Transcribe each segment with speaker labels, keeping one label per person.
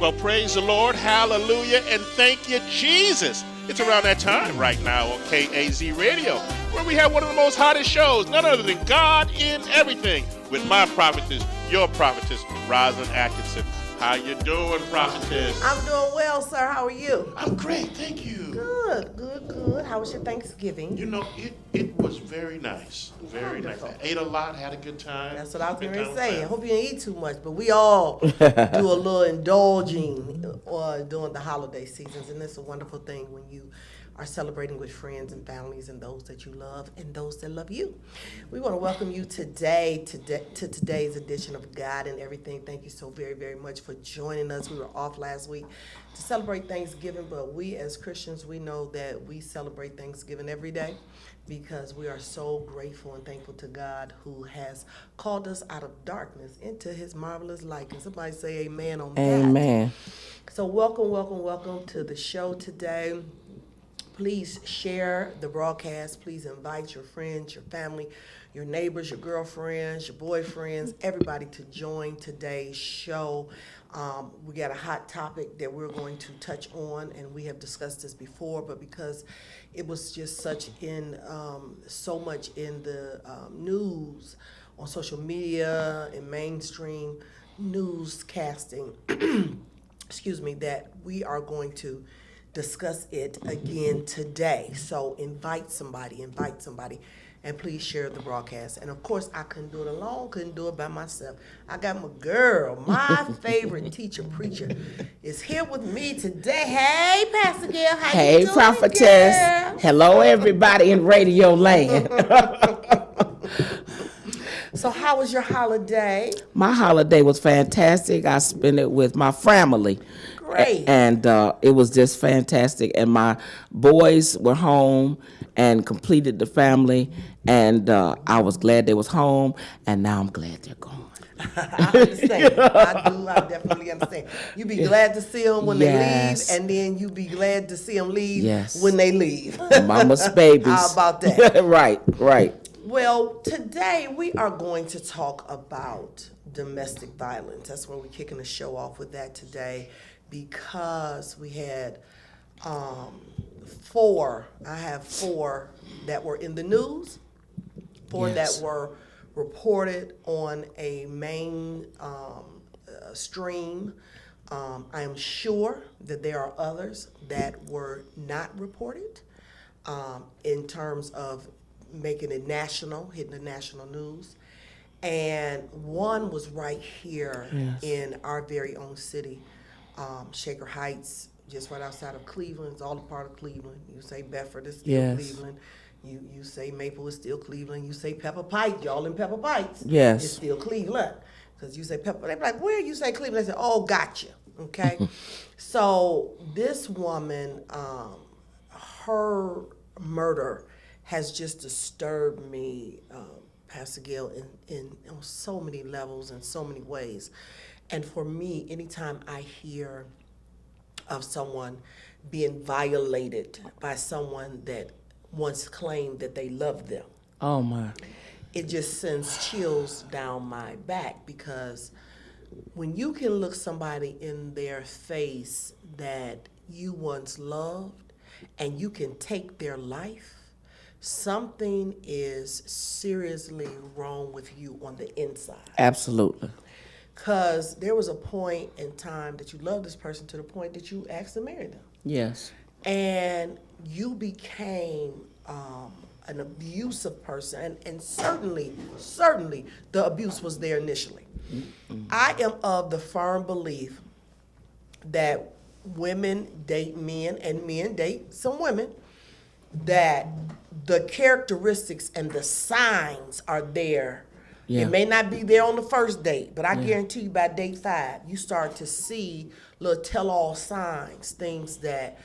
Speaker 1: Well, praise the Lord, hallelujah, and thank you, Jesus. It's around that time right now on KAZ Radio, where we have one of the most hottest shows, none other than God in Everything, with my prophetess, your prophetess, Rosalyn Atkinson. How you doing, prophetess?
Speaker 2: I'm doing well, sir. How are you?
Speaker 1: I'm great, thank you.
Speaker 2: Good, good, good. How was your Thanksgiving?
Speaker 1: You know, it was very nice, very
Speaker 2: Wonderful.
Speaker 1: nice. I ate a lot, had a good time.
Speaker 2: That's what I was
Speaker 1: Spent
Speaker 2: going
Speaker 1: time
Speaker 2: to
Speaker 1: with
Speaker 2: say. I
Speaker 1: family.
Speaker 2: hope you didn't eat too much, but we all do a little indulging during the holiday seasons, and it's a wonderful thing when you are celebrating with friends and families and those that you love and those that love you. We want to welcome you today to today's edition of God and Everything. Thank you so very, very much for joining us. We were off last week to celebrate Thanksgiving, but we as Christians, we know that we celebrate Thanksgiving every day because we are so grateful and thankful to God who has called us out of darkness into his marvelous light. Can somebody say amen on that?
Speaker 3: Amen.
Speaker 2: So welcome to the show today. Please share the broadcast. Please invite your friends, your family, your neighbors, your girlfriends, your boyfriends, everybody to join today's show. We got a hot topic that we're going to touch on, and we have discussed this before, but because it was just so much in the news, on social media, in mainstream newscasting, excuse me, that we are going to discuss it again today. So invite somebody, and please share the broadcast. And of course, I couldn't do it alone, couldn't do it by myself. I got my girl, my favorite teacher, preacher, is here with me today. Hey, Pastor Gail, how you
Speaker 3: Hey,
Speaker 2: doing,
Speaker 3: prophetess.
Speaker 2: girl?
Speaker 3: Hello, everybody in radio land.
Speaker 2: So how was your holiday?
Speaker 3: My holiday was fantastic. I spent it with my family.
Speaker 2: Great.
Speaker 3: And it was just fantastic. And my boys were home and completed the family. And I was glad they was home. And now I'm glad they're gone.
Speaker 2: I understand. I definitely understand. You be glad to see them when
Speaker 3: Yes.
Speaker 2: they leave, and then you be glad to see them leave
Speaker 3: Yes.
Speaker 2: when they leave.
Speaker 3: Mama's babies.
Speaker 2: How about that?
Speaker 3: Right.
Speaker 2: Well, today we are going to talk about domestic violence. That's why we're kicking the show off with that today, because we had four that were in the news, four
Speaker 3: Yes.
Speaker 2: that were reported on a main stream. I am sure that there are others that were not reported in terms of making it national, hitting the national news. And one was right here
Speaker 3: Yes.
Speaker 2: in our very own city, Shaker Heights, just right outside of Cleveland. It's all a part of Cleveland. You say Bedford is still
Speaker 3: Yes.
Speaker 2: Cleveland. You say Maple is still Cleveland. You say Pepper Pike, y'all in Pepper Pikes.
Speaker 3: Yes.
Speaker 2: It's still Cleveland. Because you say Pepper, they be like, where you say Cleveland? They say, oh, gotcha. Okay. So this woman, her murder has just disturbed me, Pastor Gail, in on so many levels and so many ways. And for me, anytime I hear of someone being violated by someone that once claimed that they loved them,
Speaker 3: Oh, my.
Speaker 2: it just sends chills down my back, because when you can look somebody in their face that you once loved and you can take their life, something is seriously wrong with you on the inside.
Speaker 3: Absolutely.
Speaker 2: Because there was a point in time that you loved this person to the point that you asked to marry them.
Speaker 3: Yes.
Speaker 2: And you became an abusive person, and certainly the abuse was there initially. I am of the firm belief that women date men and men date some women, that the characteristics and the signs are there.
Speaker 3: Yeah.
Speaker 2: It may not be there on the first date, but I guarantee you by date 5, you start to see little tell-all signs, things that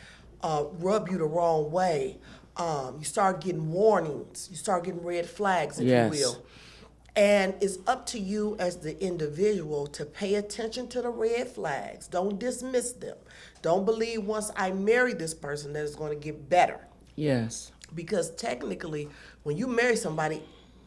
Speaker 2: rub you the wrong way. You start getting warnings. You start getting red flags, if
Speaker 3: Yes.
Speaker 2: you will. And it's up to you as the individual to pay attention to the red flags. Don't dismiss them. Don't believe once I marry this person that it's going to get better.
Speaker 3: Yes.
Speaker 2: Because technically, when you marry somebody,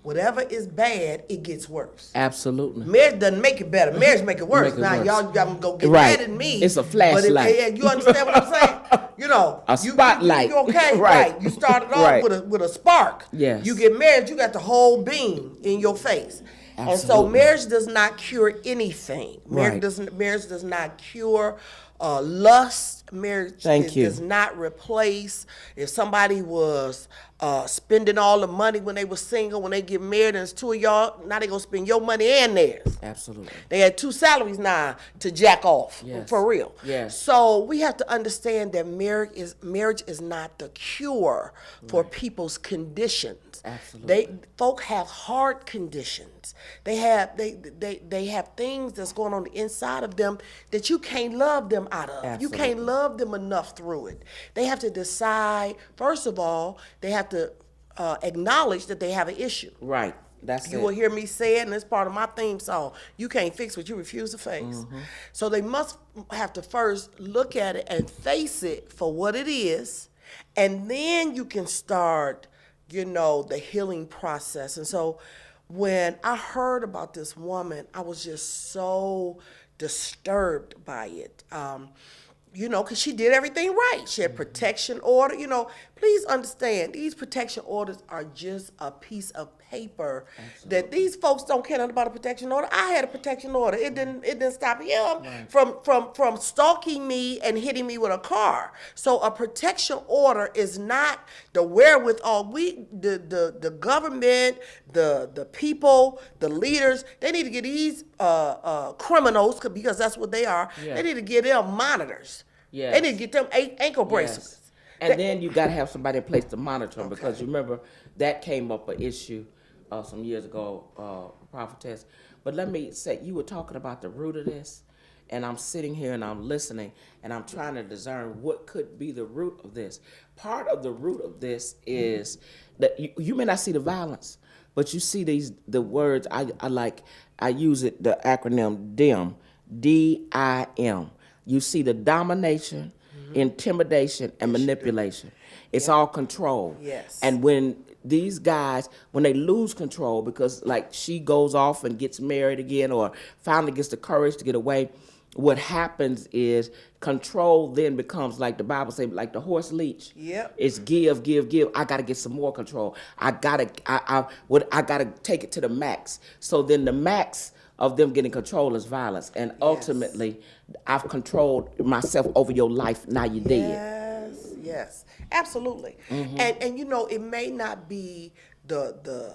Speaker 2: whatever is bad, it gets worse.
Speaker 3: Absolutely.
Speaker 2: Marriage doesn't make it better. Marriage make it worse.
Speaker 3: Make it
Speaker 2: Now
Speaker 3: worse.
Speaker 2: y'all got to go get
Speaker 3: Right.
Speaker 2: mad at me.
Speaker 3: It's a
Speaker 2: But
Speaker 3: flashlight.
Speaker 2: if, you understand what I'm saying? You know,
Speaker 3: A spotlight.
Speaker 2: You okay,
Speaker 3: Right.
Speaker 2: right? You started off
Speaker 3: Right.
Speaker 2: with a spark.
Speaker 3: Yes.
Speaker 2: You get married, you got the whole beam in your face. And so
Speaker 3: Absolutely.
Speaker 2: marriage does not cure anything.
Speaker 3: Right.
Speaker 2: Marriage does not cure lust. Marriage
Speaker 3: Thank you.
Speaker 2: does not replace. If somebody was spending all the money when they were single, when they get married, and it's two of y'all, now they gonna spend your money and theirs.
Speaker 3: Absolutely.
Speaker 2: They had two salaries now to jack off,
Speaker 3: Yes.
Speaker 2: for real.
Speaker 3: Yes.
Speaker 2: So we have to understand that marriage is not the cure for people's conditions.
Speaker 3: Absolutely.
Speaker 2: Folk have heart conditions. They have things that's going on the inside of them that you can't love them out of.
Speaker 3: Absolutely.
Speaker 2: You can't love them enough through it. They have to decide. First of all, they have to acknowledge that they have an issue.
Speaker 3: Right. That's
Speaker 2: You
Speaker 3: it.
Speaker 2: will hear me say it, and it's part of my theme song. You can't fix what you refuse to face. So they must have to first look at it and face it for what it is, and then you can start, the healing process. And so when I heard about this woman, I was just so disturbed by it. Because she did everything right. She had protection order. Please understand, these protection orders are just a piece of paper that these folks don't care nothing about a protection order. I had a protection order. It didn't stop him from stalking me and hitting me with a car. So a protection order is not the wherewithal. The government, the people, the leaders, they need to get these criminals, because that's what they are.
Speaker 3: Yeah.
Speaker 2: They need to get them monitors.
Speaker 3: Yes.
Speaker 2: They need to get them ankle bracelets.
Speaker 3: Yes. And then you got to have somebody in place to monitor them, because you remember that came up an issue some years ago, prophetess. But let me say, you were talking about the root of this, and I'm sitting here and I'm listening, and I'm trying to discern what could be the root of this. Part of the root of this is that you may not see the violence, but you see the words. I use it, the acronym DIM, DIM. You see the domination, intimidation, and manipulation. It's all control.
Speaker 2: Yes.
Speaker 3: And when these guys, when they lose control, because like she goes off and gets married again, or finally gets the courage to get away, what happens is control then becomes, like the Bible says, like the horse leech.
Speaker 2: Yep.
Speaker 3: It's give. I gotta get some more control. I gotta take it to the max. So then the max of them getting control is violence. And ultimately, I've controlled myself over your life. Now you're dead.
Speaker 2: Yes, absolutely. And it may not be the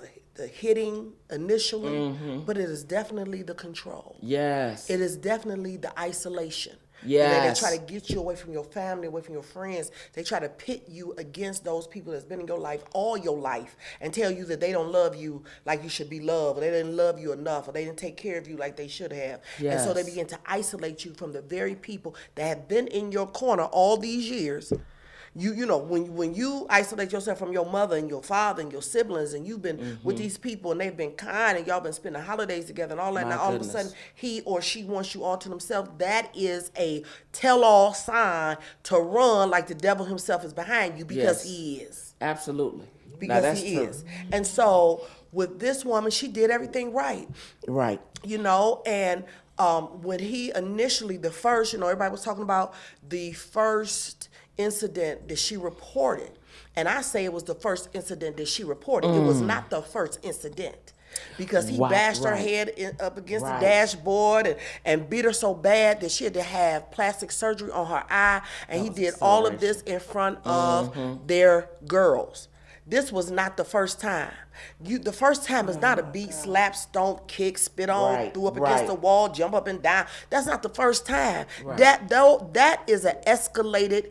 Speaker 2: hitting initially, but it is definitely the control.
Speaker 3: Yes.
Speaker 2: It is definitely the isolation.
Speaker 3: Yes.
Speaker 2: They try to get you away from your family, away from your friends. They try to pit you against those people that's been in your life all your life, and tell you that they don't love you like you should be loved, or they didn't love you enough, or they didn't take care of you like they should have.
Speaker 3: Yes.
Speaker 2: And so they begin to isolate you from the very people that have been in your corner all these years. When you isolate yourself from your mother and your father and your siblings, and you've been with these people and they've been kind, and y'all been spending holidays together and all that,
Speaker 3: My
Speaker 2: now all
Speaker 3: goodness.
Speaker 2: of a sudden he or she wants you all to themselves, that is a tell-all sign to run, like the devil himself is behind you, because
Speaker 3: Yes.
Speaker 2: he is.
Speaker 3: Absolutely. Now,
Speaker 2: Because
Speaker 3: that's
Speaker 2: he
Speaker 3: true.
Speaker 2: is. And so with this woman, she did everything right.
Speaker 3: Right.
Speaker 2: And when he initially, the first, everybody was talking about the first incident that she reported. And I say it was the first incident that she reported. It was not the first incident. Because he bashed her head up against the dashboard and beat her so bad that she had to have plastic surgery on her eye. And he did all of this in front of their girls. This was not the first time. The first time is not a beat, slap, stomp, kick, spit on, threw up against the wall, jump up and down. That's not the first time.
Speaker 3: Right.
Speaker 2: That is an escalated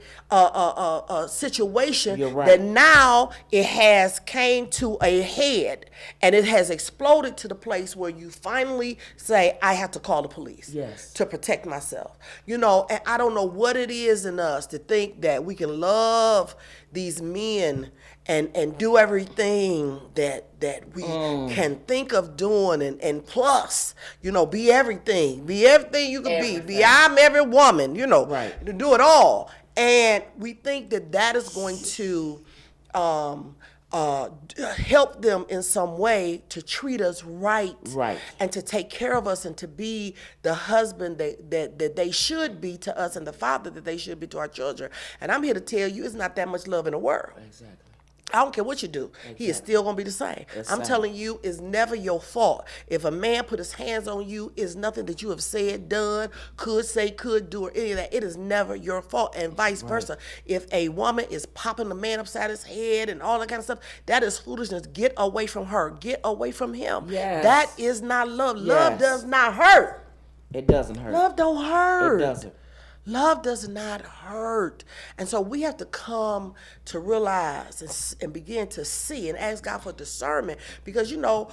Speaker 2: situation
Speaker 3: You're right.
Speaker 2: that now it has came to a head, and it has exploded to the place where you finally say, I have to call the police
Speaker 3: Yes.
Speaker 2: to protect myself. And I don't know what it is in us to think that we can love these men and do everything that we can think of doing, and plus, be everything you could be I'm every woman,
Speaker 3: Right.
Speaker 2: to do it all. And we think that is going to help them in some way to treat us right,
Speaker 3: Right.
Speaker 2: and to take care of us and to be the husband that they should be to us and the father that they should be to our children. And I'm here to tell you, it's not that much love in the world.
Speaker 3: Exactly.
Speaker 2: I don't care what you do. He is still going to be the same.
Speaker 3: That's
Speaker 2: I'm
Speaker 3: sad.
Speaker 2: telling you, it's never your fault. If a man put his hands on you, it's nothing that you have said, done, could say, could do, or any of that. It is never your fault, and vice versa. If a woman is popping the man upside his head and all that kind of stuff, that is foolishness. Get away from her. Get away from him.
Speaker 3: Yes.
Speaker 2: That is not love. Love
Speaker 3: Yes.
Speaker 2: does not hurt.
Speaker 3: It doesn't hurt.
Speaker 2: Love don't hurt.
Speaker 3: It doesn't.
Speaker 2: Love does not hurt. And so we have to come to realize and begin to see and ask God for discernment, because, you know,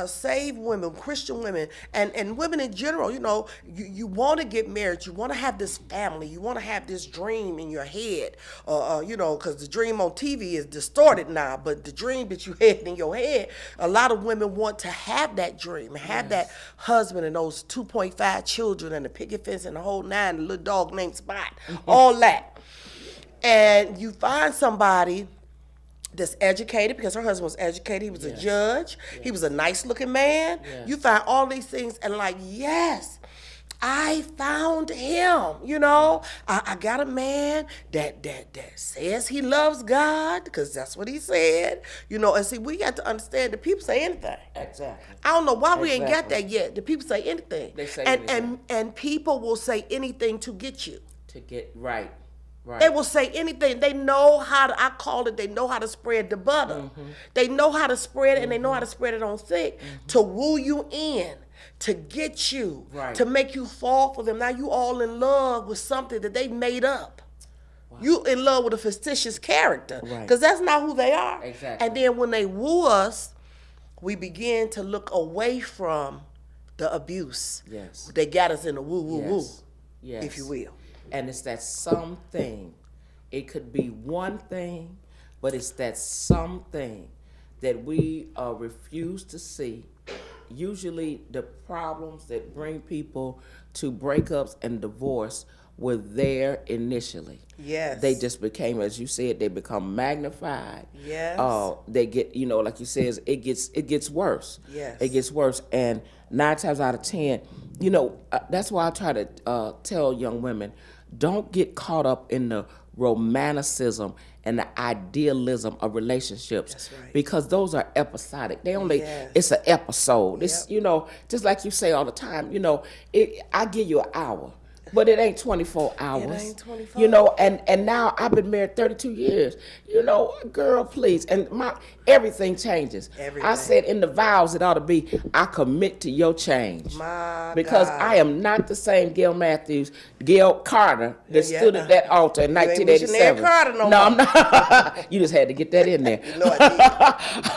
Speaker 2: saved women, Christian women, and women in general, you know, you want to get married. You want to have this family. You want to have this dream in your head, you know, because the dream on TV is distorted now, but the dream that you had in your head, a lot of women want to have that dream, have that husband and those 2.5 children and the picket fence and the whole nine, the little dog named Spot, all that. And you find somebody that's educated, because her husband was educated. He was a judge. He was a nice looking man. You find all these things and like, yes, I found him. You know, I got a man that says he loves God, because that's what he said. You know, and see, we got to understand that people say anything.
Speaker 3: Exactly.
Speaker 2: I don't know why we ain't got that yet. The people say anything.
Speaker 3: They say
Speaker 2: and,
Speaker 3: anything.
Speaker 2: and people will say anything to get you.
Speaker 3: To get right. Right.
Speaker 2: They will say anything. They know how to, I call it, they know how to spread the butter. They know how to spread it, and they know how to spread it on thick to woo you in, to get you,
Speaker 3: Right.
Speaker 2: to make you fall for them. Now you all in love with something that they made up. You in love with a fictitious character,
Speaker 3: Right.
Speaker 2: because that's not who they are.
Speaker 3: Exactly.
Speaker 2: And then when they woo us, we begin to look away from the abuse.
Speaker 3: Yes.
Speaker 2: They got us in a woo, woo, woo,
Speaker 3: Yes.
Speaker 2: if you will.
Speaker 3: And it's that something. It could be one thing, but it's that something that we refuse to see. Usually the problems that bring people to breakups and divorce were there initially.
Speaker 2: Yes.
Speaker 3: They just became, as you said, they become magnified.
Speaker 2: Yes.
Speaker 3: They get, you know, like you said, it gets worse.
Speaker 2: Yes.
Speaker 3: It gets worse. And 9 times out of 10, you know, that's why I try to tell young women, don't get caught up in the romanticism and the idealism of relationships.
Speaker 2: That's right.
Speaker 3: Because those are episodic. They only,
Speaker 2: Yes.
Speaker 3: it's an episode. It's, you know, just like you say all the time, you know, I give you an hour, but it ain't 24 hours.
Speaker 2: ain't 24.
Speaker 3: You know, and now I've been married 32 years. You know, girl, please. And everything changes.
Speaker 2: Everything.
Speaker 3: I said in the vows it ought to be, I commit to your change. Because
Speaker 2: God.
Speaker 3: I am not the same Gail Carter that
Speaker 2: Yeah.
Speaker 3: stood at that altar in
Speaker 2: You ain't
Speaker 3: 1987.
Speaker 2: missionary Carter no
Speaker 3: I'm not. You just had to get that in there.
Speaker 2: You know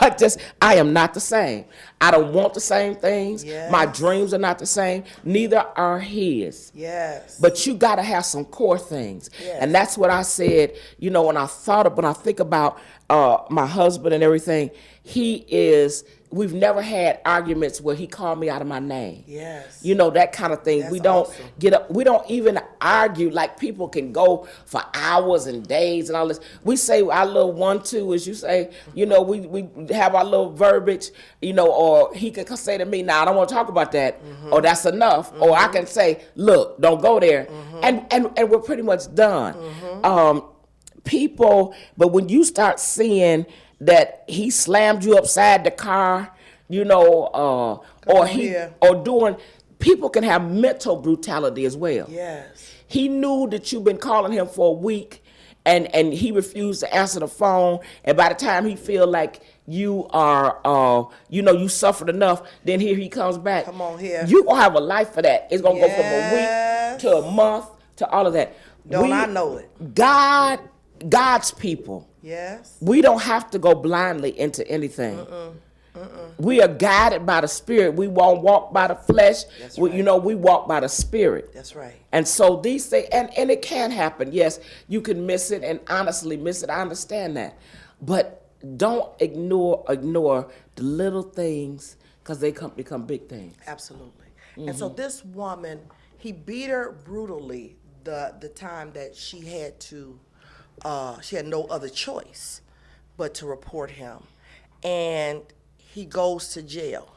Speaker 2: I did.
Speaker 3: I am not the same. I don't want the same things.
Speaker 2: Yes.
Speaker 3: My dreams are not the same. Neither are his.
Speaker 2: Yes.
Speaker 3: But you got to have some core things.
Speaker 2: Yes.
Speaker 3: And that's what I said, you know, when I think about my husband and everything, we've never had arguments where he called me out of my name.
Speaker 2: Yes.
Speaker 3: You know, that kind of thing.
Speaker 2: That's
Speaker 3: We don't
Speaker 2: awesome.
Speaker 3: get up, we don't even argue like people can go for hours and days and all this. We say our little 1-2, as you say, you know, we have our little verbiage, you know, or he can say to me, "Nah, I don't want to talk about that," or "That's enough," or I can say, "Look, don't go there," and we're pretty much done. But when you start seeing that he slammed you upside the car, you know, or doing, people can have mental brutality as well.
Speaker 2: Yes.
Speaker 3: He knew that you've been calling him for a week, and he refused to answer the phone, and by the time he feel like you are, you know, you suffered enough, then here he comes back.
Speaker 2: Come on here.
Speaker 3: You gonna have a life for that. It's gonna go from a
Speaker 2: Yes.
Speaker 3: week to a month to all of that.
Speaker 2: Don't I know it?
Speaker 3: God's people.
Speaker 2: Yes.
Speaker 3: We don't have to go blindly into anything. We are guided by the Spirit. We won't walk by the flesh.
Speaker 2: That's
Speaker 3: We,
Speaker 2: right.
Speaker 3: you know, we walk by the Spirit.
Speaker 2: That's right.
Speaker 3: And so these things, and it can happen. Yes, you can miss it and honestly miss it. I understand that. But don't ignore the little things, because they become big things.
Speaker 2: Absolutely. And so this woman, he beat her brutally the time that she had no other choice but to report him. And he goes to jail.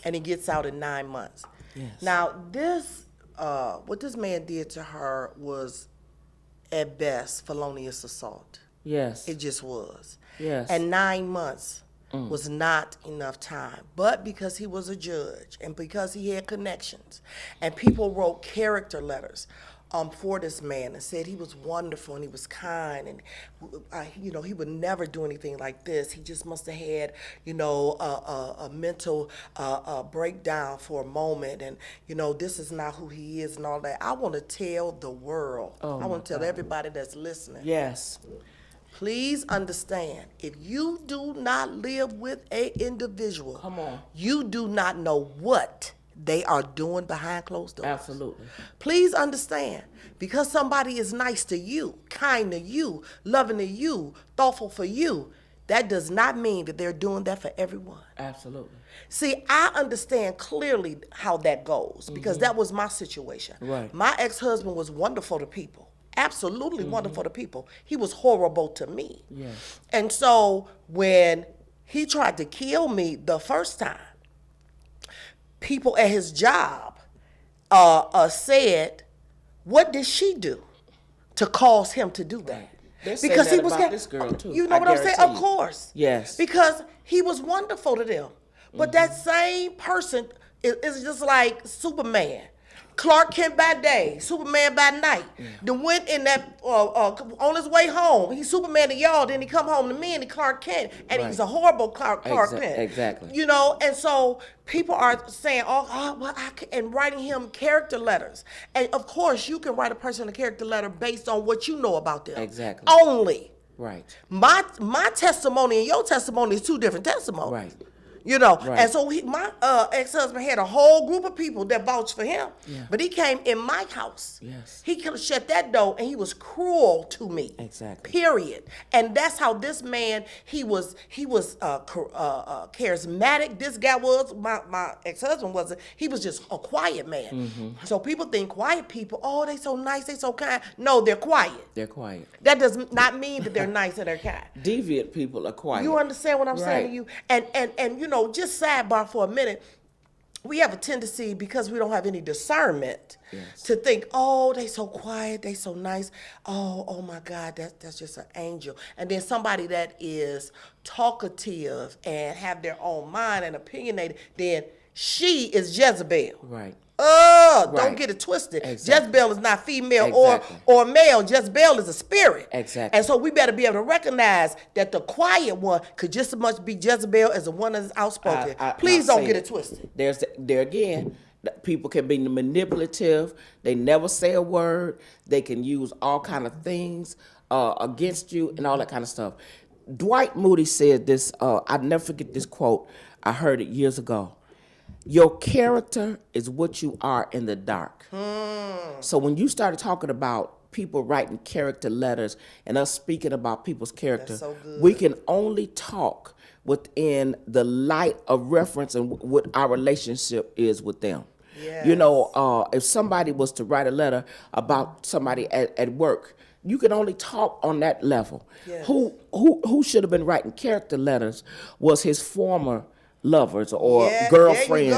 Speaker 2: And he gets out in 9 months.
Speaker 3: Yes.
Speaker 2: Now, what this man did to her was, at best, felonious assault.
Speaker 3: Yes.
Speaker 2: It just was.
Speaker 3: Yes.
Speaker 2: And 9 months was not enough time. But because he was a judge and because he had connections, and people wrote character letters for this man and said he was wonderful and he was kind, and he would never do anything like this. He just must have had a mental breakdown for a moment, and this is not who he is and all that. I want to tell the world. I want to tell everybody that's listening.
Speaker 3: Yes.
Speaker 2: Please understand, if you do not live with an individual,
Speaker 3: Come on.
Speaker 2: you do not know what they are doing behind closed doors.
Speaker 3: Absolutely.
Speaker 2: Please understand, because somebody is nice to you, kind to you, loving to you, thoughtful for you, that does not mean that they're doing that for everyone.
Speaker 3: Absolutely.
Speaker 2: See, I understand clearly how that goes, because that was my situation.
Speaker 3: Right.
Speaker 2: My ex-husband was wonderful to people. Absolutely wonderful to people. He was horrible to me.
Speaker 3: Yes.
Speaker 2: And so when he tried to kill me the first time, people at his job said, "What did she do to cause him to do that?"
Speaker 3: They're saying that about this girl, too.
Speaker 2: You know
Speaker 3: I
Speaker 2: what I'm saying?
Speaker 3: guarantee
Speaker 2: Of
Speaker 3: you.
Speaker 2: course.
Speaker 3: Yes.
Speaker 2: Because he was wonderful to them. But that same person is just like Superman. Clark Kent by day, Superman by night. Then went in that on his way home. He's Superman to y'all. Then he come home to me and he Clark Kent, and he's a horrible Clark Kent.
Speaker 3: Exactly.
Speaker 2: And so people are saying, and writing him character letters. And of course, you can write a person a character letter based on what you know about them.
Speaker 3: Exactly.
Speaker 2: Only.
Speaker 3: Right.
Speaker 2: My testimony and your testimony is two different testimonies.
Speaker 3: Right.
Speaker 2: Right. And so my ex-husband had a whole group of people that vouched for him.
Speaker 3: Yeah.
Speaker 2: But he came in my house.
Speaker 3: Yes.
Speaker 2: He could have shut that door, and he was cruel to me.
Speaker 3: Exactly.
Speaker 2: Period. And that's how this man, he was charismatic. This guy was, my ex-husband wasn't. He was just a quiet man.
Speaker 3: Mm-hmm.
Speaker 2: So people think quiet people, they so nice, they so kind. No, they're quiet.
Speaker 3: They're quiet.
Speaker 2: That does not mean that they're nice and they're kind.
Speaker 3: Deviant people are quiet.
Speaker 2: You understand what I'm saying to you? And just sidebar for a minute, we have a tendency, because we don't have any discernment, to think, they so quiet, they so nice. Oh my God, that's just an angel. And then somebody that is talkative and have their own mind and opinionated, then she is Jezebel.
Speaker 3: Right.
Speaker 2: Don't get it twisted.
Speaker 3: Exactly.
Speaker 2: Jezebel is not female
Speaker 3: Exactly.
Speaker 2: or male. Jezebel is a spirit.
Speaker 3: Exactly.
Speaker 2: And so we better be able to recognize that the quiet one could just as much be Jezebel as the one that's outspoken. Please don't get it twisted.
Speaker 3: There again, people can be manipulative. They never say a word. They can use all kind of things against you and all that kind of stuff. Dwight Moody said this. I'll never forget this quote. I heard it years ago. Your character is what you are in the dark. So when you started talking about people writing character letters and us speaking about people's character,
Speaker 2: That's so good.
Speaker 3: we can only talk within the light of reference and what our relationship is with them.
Speaker 2: Yes.
Speaker 3: If somebody was to write a letter about somebody at work, you can only talk on that level.
Speaker 2: Yes.
Speaker 3: Who should have been writing character letters was his former lovers or
Speaker 2: Yeah,
Speaker 3: girlfriends.
Speaker 2: there you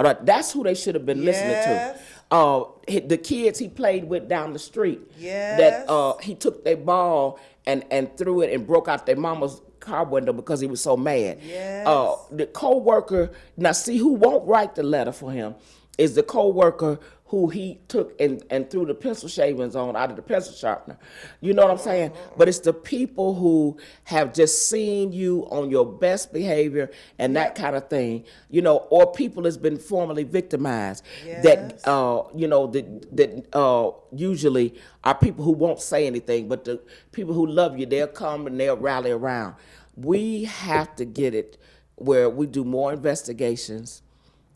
Speaker 2: go.
Speaker 3: That's who they should have been listening to. The kids he played with down the street.
Speaker 2: Yes.
Speaker 3: That he took their ball and threw it and broke out their mama's car window because he was so mad.
Speaker 2: Yes.
Speaker 3: The co-worker, now see who won't write the letter for him is the co-worker who he took and threw the pencil shavings on out of the pencil sharpener. You know what I'm saying? But it's the people who have just seen you on your best behavior and that kind of thing, or people that's been formerly victimized that, that usually are people who won't say anything, but the people who love you, they'll come and they'll rally around. We have to get it where we do more investigations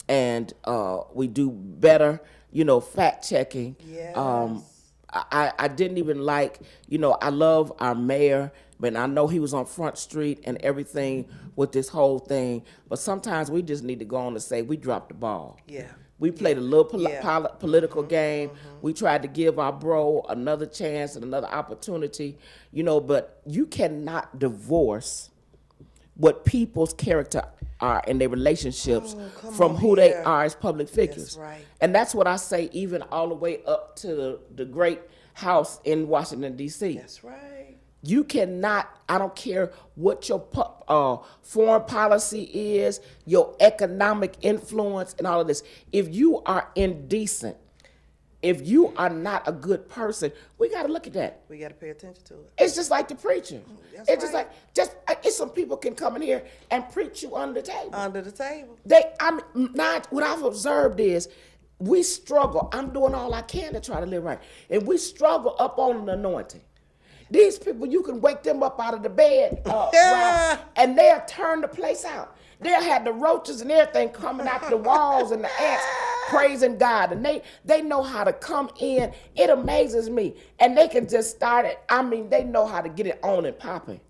Speaker 3: and we do better, fact checking.
Speaker 2: Yes.
Speaker 3: I didn't even like, I love our mayor, but I know he was on Front Street and everything with this whole thing. But sometimes we just need to go on and say we dropped the ball.
Speaker 2: Yeah.
Speaker 3: We played a little
Speaker 2: Yeah.
Speaker 3: political game. We tried to give our bro another chance and another opportunity, but you cannot divorce what people's character are in their relationships from who they are as public figures.
Speaker 2: That's right.
Speaker 3: And that's what I say, even all the way up to the great house in Washington, D.C.
Speaker 2: That's right.
Speaker 3: You cannot, I don't care what your foreign policy is, your economic influence and all of this. If you are indecent, if you are not a good person, we got to look at that.
Speaker 2: We got to pay attention to it.
Speaker 3: It's just like the preacher.
Speaker 2: That's
Speaker 3: It's just
Speaker 2: right.
Speaker 3: it's some people can come in here and preach you under the table.
Speaker 2: Under the table.
Speaker 3: What I've observed is we struggle. I'm doing all I can to try to live right. And we struggle up on an anointing. These people, you can wake them up out of the bed,
Speaker 2: Yeah.
Speaker 3: and they'll turn the place out. They'll have the roaches and everything coming out the walls and the ants praising God. And they know how to come in. It amazes me. And they can just start it. They know how to get it on and popping.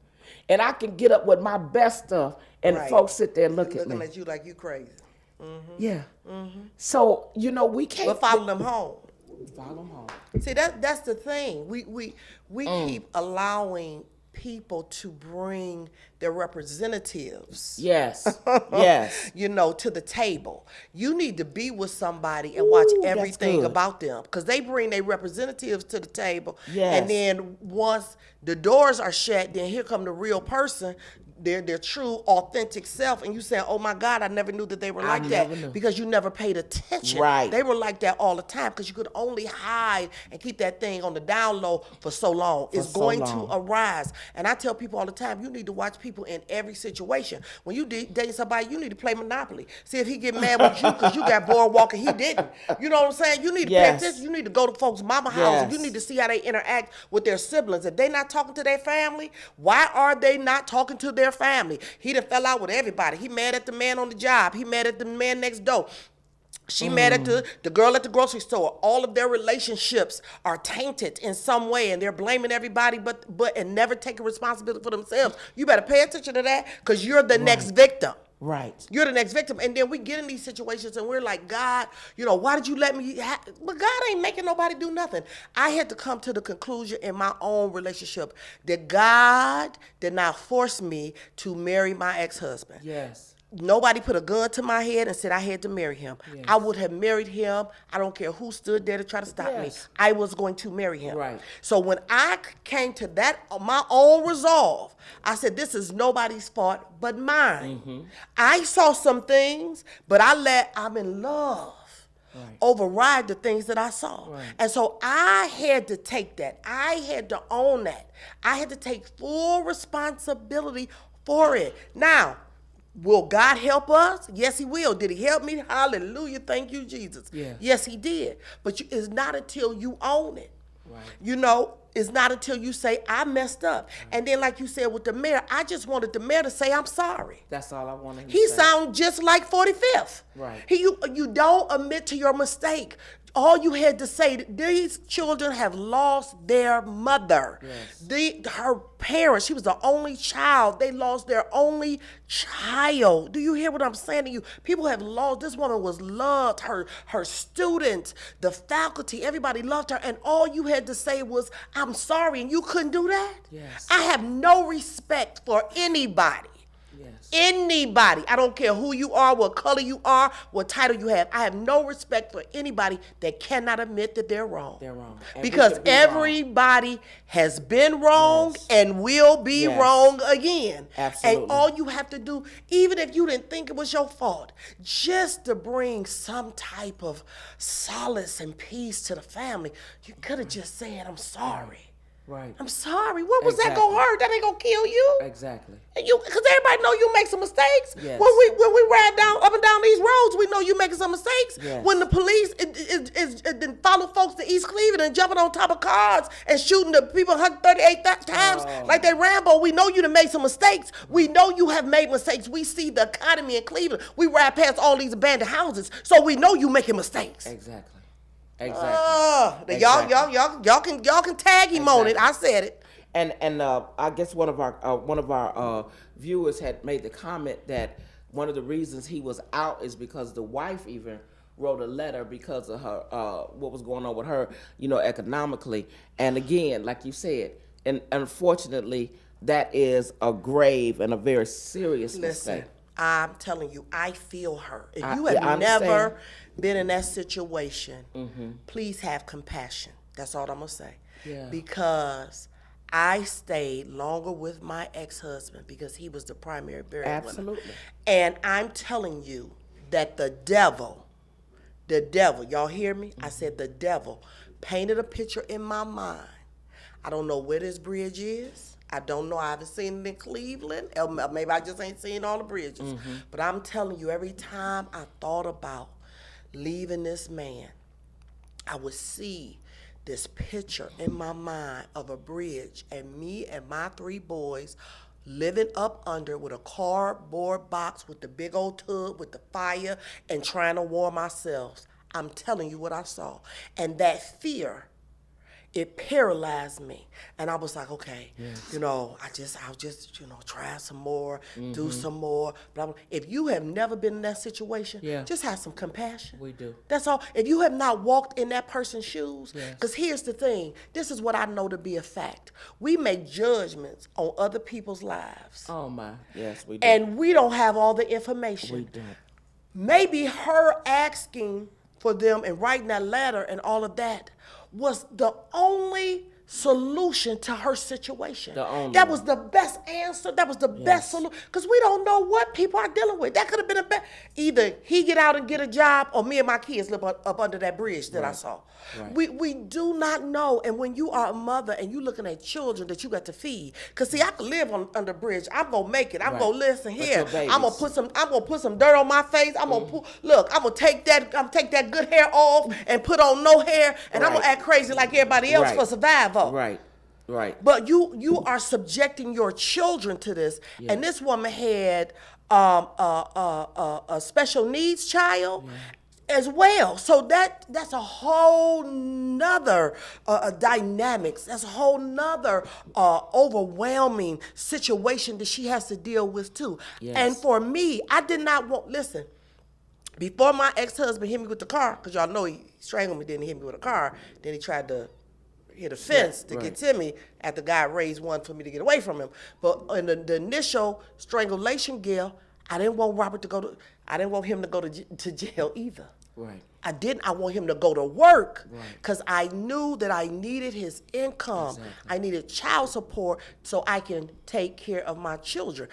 Speaker 3: And I can get up with my best stuff, and
Speaker 2: Right.
Speaker 3: folks sit there and look at
Speaker 2: Looking
Speaker 3: me.
Speaker 2: at you like you crazy.
Speaker 3: Yeah. So, we can't.
Speaker 2: But follow them home.
Speaker 3: Follow them home.
Speaker 2: See, that's the thing. We keep allowing people to bring their representatives.
Speaker 3: Yes. Yes.
Speaker 2: To the table. You need to be with somebody and watch
Speaker 3: Ooh, that's
Speaker 2: everything
Speaker 3: good.
Speaker 2: about them, because they bring their representatives to the table.
Speaker 3: Yes.
Speaker 2: And then once the doors are shut, then here come the real person, their true, authentic self, and you say, "Oh my God, I never knew that they were like that,"
Speaker 3: never knew.
Speaker 2: because you never paid attention.
Speaker 3: Right.
Speaker 2: They were like that all the time because you could only hide and keep that thing on the down low for so long. It's
Speaker 3: so
Speaker 2: going
Speaker 3: long.
Speaker 2: to arise. And I tell people all the time, you need to watch people in every situation. When you date somebody, you need to play Monopoly. See if he get mad with you because you got boardwalk and he didn't. You know what I'm saying? You need to
Speaker 3: Yes.
Speaker 2: pay attention. You need to go to folks' mama house.
Speaker 3: Yes.
Speaker 2: You need to see how they interact with their siblings. If they not talking to their family, why are they not talking to their family? He done fell out with everybody. He mad at the man on the job. He mad at the man next door. She mad at the girl at the grocery store. All of their relationships are tainted in some way, and they're blaming everybody but and never taking responsibility for themselves. You better pay attention to that, because you're the next victim.
Speaker 3: Right.
Speaker 2: You're the next victim. And then we get in these situations and we're like, God, why did you let me? But God ain't making nobody do nothing. I had to come to the conclusion in my own relationship that God did not force me to marry my ex-husband.
Speaker 3: Yes.
Speaker 2: Nobody put a gun to my head and said I had to marry him.
Speaker 3: Yes.
Speaker 2: I would have married him. I don't care who stood there to try to stop me.
Speaker 3: Yes.
Speaker 2: I was going to marry him.
Speaker 3: Right.
Speaker 2: So when I came to that, my own resolve, I said, this is nobody's fault but mine. I saw some things, but I'm in love.
Speaker 3: Right.
Speaker 2: Override the things that I saw.
Speaker 3: Right.
Speaker 2: And so I had to take that. I had to own that. I had to take full responsibility for it. Now, will God help us? Yes, he will. Did he help me? Hallelujah. Thank you, Jesus.
Speaker 3: Yeah.
Speaker 2: Yes, he did. But it's not until you own it.
Speaker 3: Right.
Speaker 2: It's not until you say, I messed up. And then like you said with the mayor, I just wanted the mayor to say, I'm sorry.
Speaker 3: That's all I wanted.
Speaker 2: He sounds just like 45th.
Speaker 3: Right.
Speaker 2: You don't admit to your mistake. All you had to say, these children have lost their mother.
Speaker 3: Yes.
Speaker 2: Her parents, she was the only child. They lost their only child. Do you hear what I'm saying to you? People have lost, this woman was loved, her students, the faculty, everybody loved her. And all you had to say was, I'm sorry, and you couldn't do that?
Speaker 3: Yes.
Speaker 2: I have no respect for anybody.
Speaker 3: Yes.
Speaker 2: Anybody, I don't care who you are, what color you are, what title you have. I have no respect for anybody that cannot admit that they're wrong.
Speaker 3: They're wrong. And we
Speaker 2: Because
Speaker 3: could be wrong.
Speaker 2: everybody has been wrong
Speaker 3: Yes.
Speaker 2: and will be
Speaker 3: Yes.
Speaker 2: wrong again.
Speaker 3: Absolutely.
Speaker 2: And all you have to do, even if you didn't think it was your fault, just to bring some type of solace and peace to the family, you could have just said, I'm sorry.
Speaker 3: Right.
Speaker 2: I'm sorry. What was that
Speaker 3: Exactly.
Speaker 2: gonna hurt? That ain't gonna kill you.
Speaker 3: Exactly.
Speaker 2: And because everybody know you make some mistakes.
Speaker 3: Yes.
Speaker 2: When we ride up and down these roads, we know you making some mistakes.
Speaker 3: Yes.
Speaker 2: When the police then follow folks to East Cleveland and jumping on top of cars and shooting the people 138 times like they Rambo, we know you done made some mistakes. We know you have made mistakes. We see the economy in Cleveland. We ride past all these abandoned houses, so we know you making mistakes.
Speaker 3: Exactly. Exactly.
Speaker 2: Y'all can tag him on it. I said it.
Speaker 3: And I guess one of our viewers had made the comment that one of the reasons he was out is because the wife even wrote a letter because of her what was going on with her, economically. And again, like you said, and unfortunately, that is a grave and a very serious
Speaker 2: Listen,
Speaker 3: mistake.
Speaker 2: I'm telling you, I feel her. If you
Speaker 3: I
Speaker 2: have
Speaker 3: understand.
Speaker 2: never been in that situation, please have compassion. That's all I'm going to say.
Speaker 3: Yeah.
Speaker 2: Because I stayed longer with my ex-husband because he was the primary breadwinner.
Speaker 3: Absolutely.
Speaker 2: And I'm telling you that the devil, y'all hear me? I said the devil painted a picture in my mind. I don't know where this bridge is. I don't know. I haven't seen it in Cleveland. Or maybe I just ain't seen all the bridges. But I'm telling you, every time I thought about leaving this man, I would see this picture in my mind of a bridge and me and my 3 boys living up under with a cardboard box with the big old tub with the fire and trying to warm ourselves. I'm telling you what I saw. And that fear, it paralyzed me. And I was like, okay, I'll just, try some more, do some more, blah, blah. If you have never been in that situation, just have some compassion.
Speaker 3: We do.
Speaker 2: That's all. If you have not walked in that person's shoes, because here's the thing, this is what I know to be a fact. We make judgments on other people's lives.
Speaker 3: Oh my, yes, we do.
Speaker 2: And we don't have all the information.
Speaker 3: We don't.
Speaker 2: Maybe her asking for them and writing that letter and all of that was the only solution to her situation. That was the best answer. That was the best solution. Because we don't know what people are dealing with. That could have been a best. Either he get out and get a job or me and my kids live up under that bridge that I saw. Right. We do not know. And when you are a mother and you looking at children that you got to feed, because see, I can live under a bridge. I'm gonna make it. I'm gonna listen here. I'm gonna put some dirt on my face. I'm gonna take that good hair off and put on no hair, and I'm gonna act crazy like everybody else for survival.
Speaker 3: Right.
Speaker 2: But you are subjecting your children to this, and this woman had a special needs child. As well, so that's a whole nother dynamics. That's a whole nother overwhelming situation that she has to deal with too. And for me, I did not want. Listen, before my ex-husband hit me with the car, because y'all know he strangled me, then he hit me with a car. Then he tried to hit a fence to get to me after God raised one for me to get away from him. But in the initial strangulation deal, I didn't want I didn't want him to go to jail either.
Speaker 3: Right.
Speaker 2: I didn't. I want him to go to work because I knew that I needed his income. Exactly. I needed child support so I can take care of my children.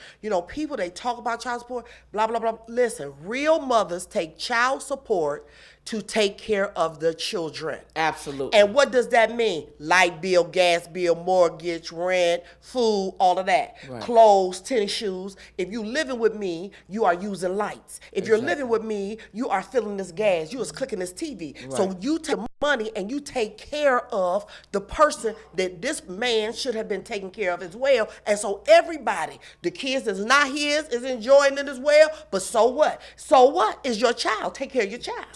Speaker 2: People, they talk about child support, blah, blah, blah. Listen, real mothers take child support to take care of the children.
Speaker 3: Absolutely.
Speaker 2: And what does that mean? Light bill, gas bill, mortgage, rent, food, all of that. Right. Clothes, tennis shoes. If you living with me, you are using lights. If you're living with me, you are filling this gas. You is clicking this TV. Right. So you take money and you take care of the person that this man should have been taken care of as well. And so everybody, the kids that's not his, is enjoying it as well. But so what? So what is your child? Take care of your child.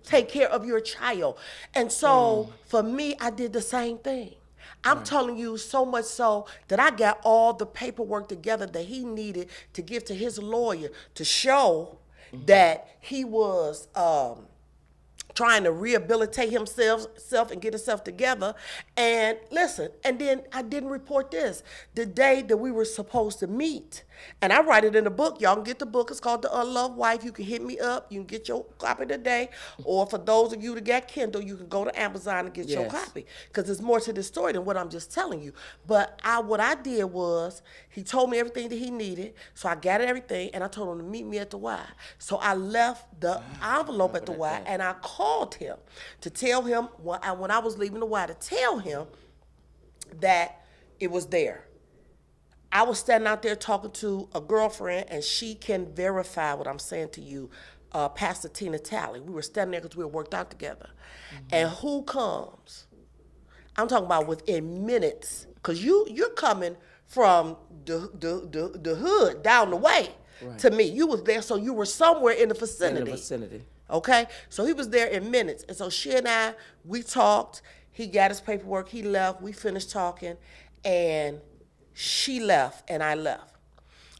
Speaker 2: Take care of your child. And so for me, I did the same thing. I'm telling you, so much so that I got all the paperwork together that he needed to give to his lawyer to show that he was trying to rehabilitate himself and get himself together. And listen, and then I didn't report this. The day that we were supposed to meet, and I write it in the book. Y'all can get the book. It's called The Unloved Wife. You can hit me up. You can get your copy today. Or for those of you that got Kindle, you can go to Amazon and get your copy. Because there's more to this story than what I'm just telling you. But what I did was, he told me everything that he needed. So I gathered everything, and I told him to meet me at the Y. So I left the envelope at the Y, and I called him to tell him, when I was leaving the Y, to tell him that it was there. I was standing out there talking to a girlfriend, and she can verify what I'm saying to you, Pastor Tina Talley. We were standing there because we were worked out together. And who comes? I'm talking about within minutes, because you're coming from the hood down the way to me. You was there, so you were somewhere in the vicinity. Okay? So he was there in minutes. And so she and I, we talked. He got his paperwork. He left. We finished talking. And she left, and I left.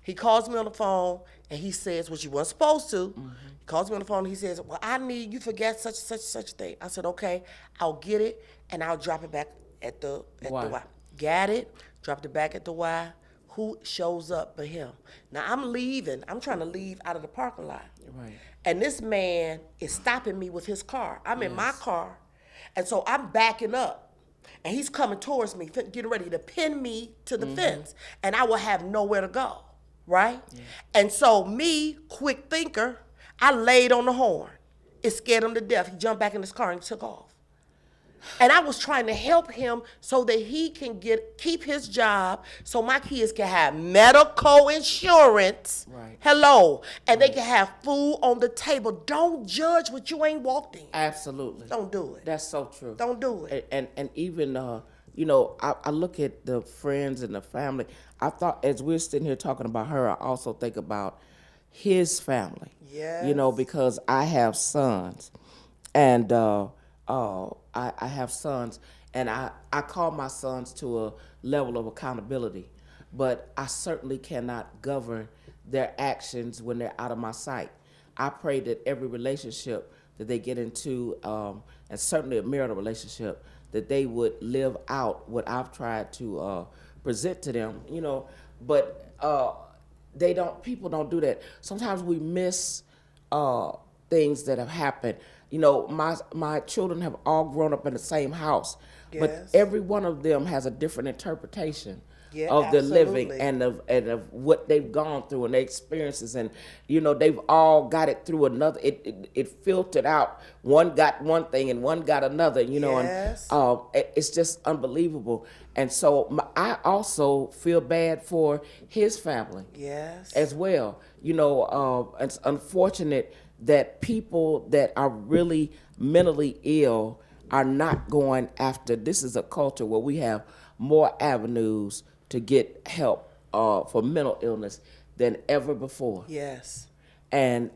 Speaker 2: He calls me on the phone, and he says, which you weren't supposed to. He calls me on the phone. He says, well, I need, you forget such thing. I said, okay, I'll get it, and I'll drop it back at the Y. Got it, dropped it back at the Y. Who shows up but him? Now I'm leaving. I'm trying to leave out of the parking lot.
Speaker 3: Right.
Speaker 2: And this man is stopping me with his car. I'm in my car. And so I'm backing up. And he's coming towards me, getting ready to pin me to the fence. And I will have nowhere to go. Right? Yeah. And so me, quick thinker, I laid on the horn. It scared him to death. He jumped back in his car and took off. And I was trying to help him so that he can keep his job, so my kids can have medical insurance.
Speaker 3: Right.
Speaker 2: Hello. And they can have food on the table. Don't judge what you ain't walked in.
Speaker 3: Absolutely.
Speaker 2: Don't do it.
Speaker 3: That's so true.
Speaker 2: Don't do it.
Speaker 3: And even, I look at the friends and the family. I thought, as we're sitting here talking about her, I also think about his family.
Speaker 2: Yes.
Speaker 3: Because I have sons. And I have sons, and I call my sons to a level of accountability, but I certainly cannot govern their actions when they're out of my sight. I pray that every relationship that they get into, and certainly a marital relationship, that they would live out what I've tried to present to them, but people don't do that. Sometimes we miss things that have happened. My children have all grown up in the same house, but every one of them has a different interpretation of the living and of what they've gone through and their experiences, and they've all got it through another. It filtered out. One got one thing and one got another. And it's just unbelievable. And so I also feel bad for his family, as well. It's unfortunate that people that are really mentally ill are not going after. This is a culture where we have more avenues to get help for mental illness than ever before.
Speaker 2: Yes.
Speaker 3: And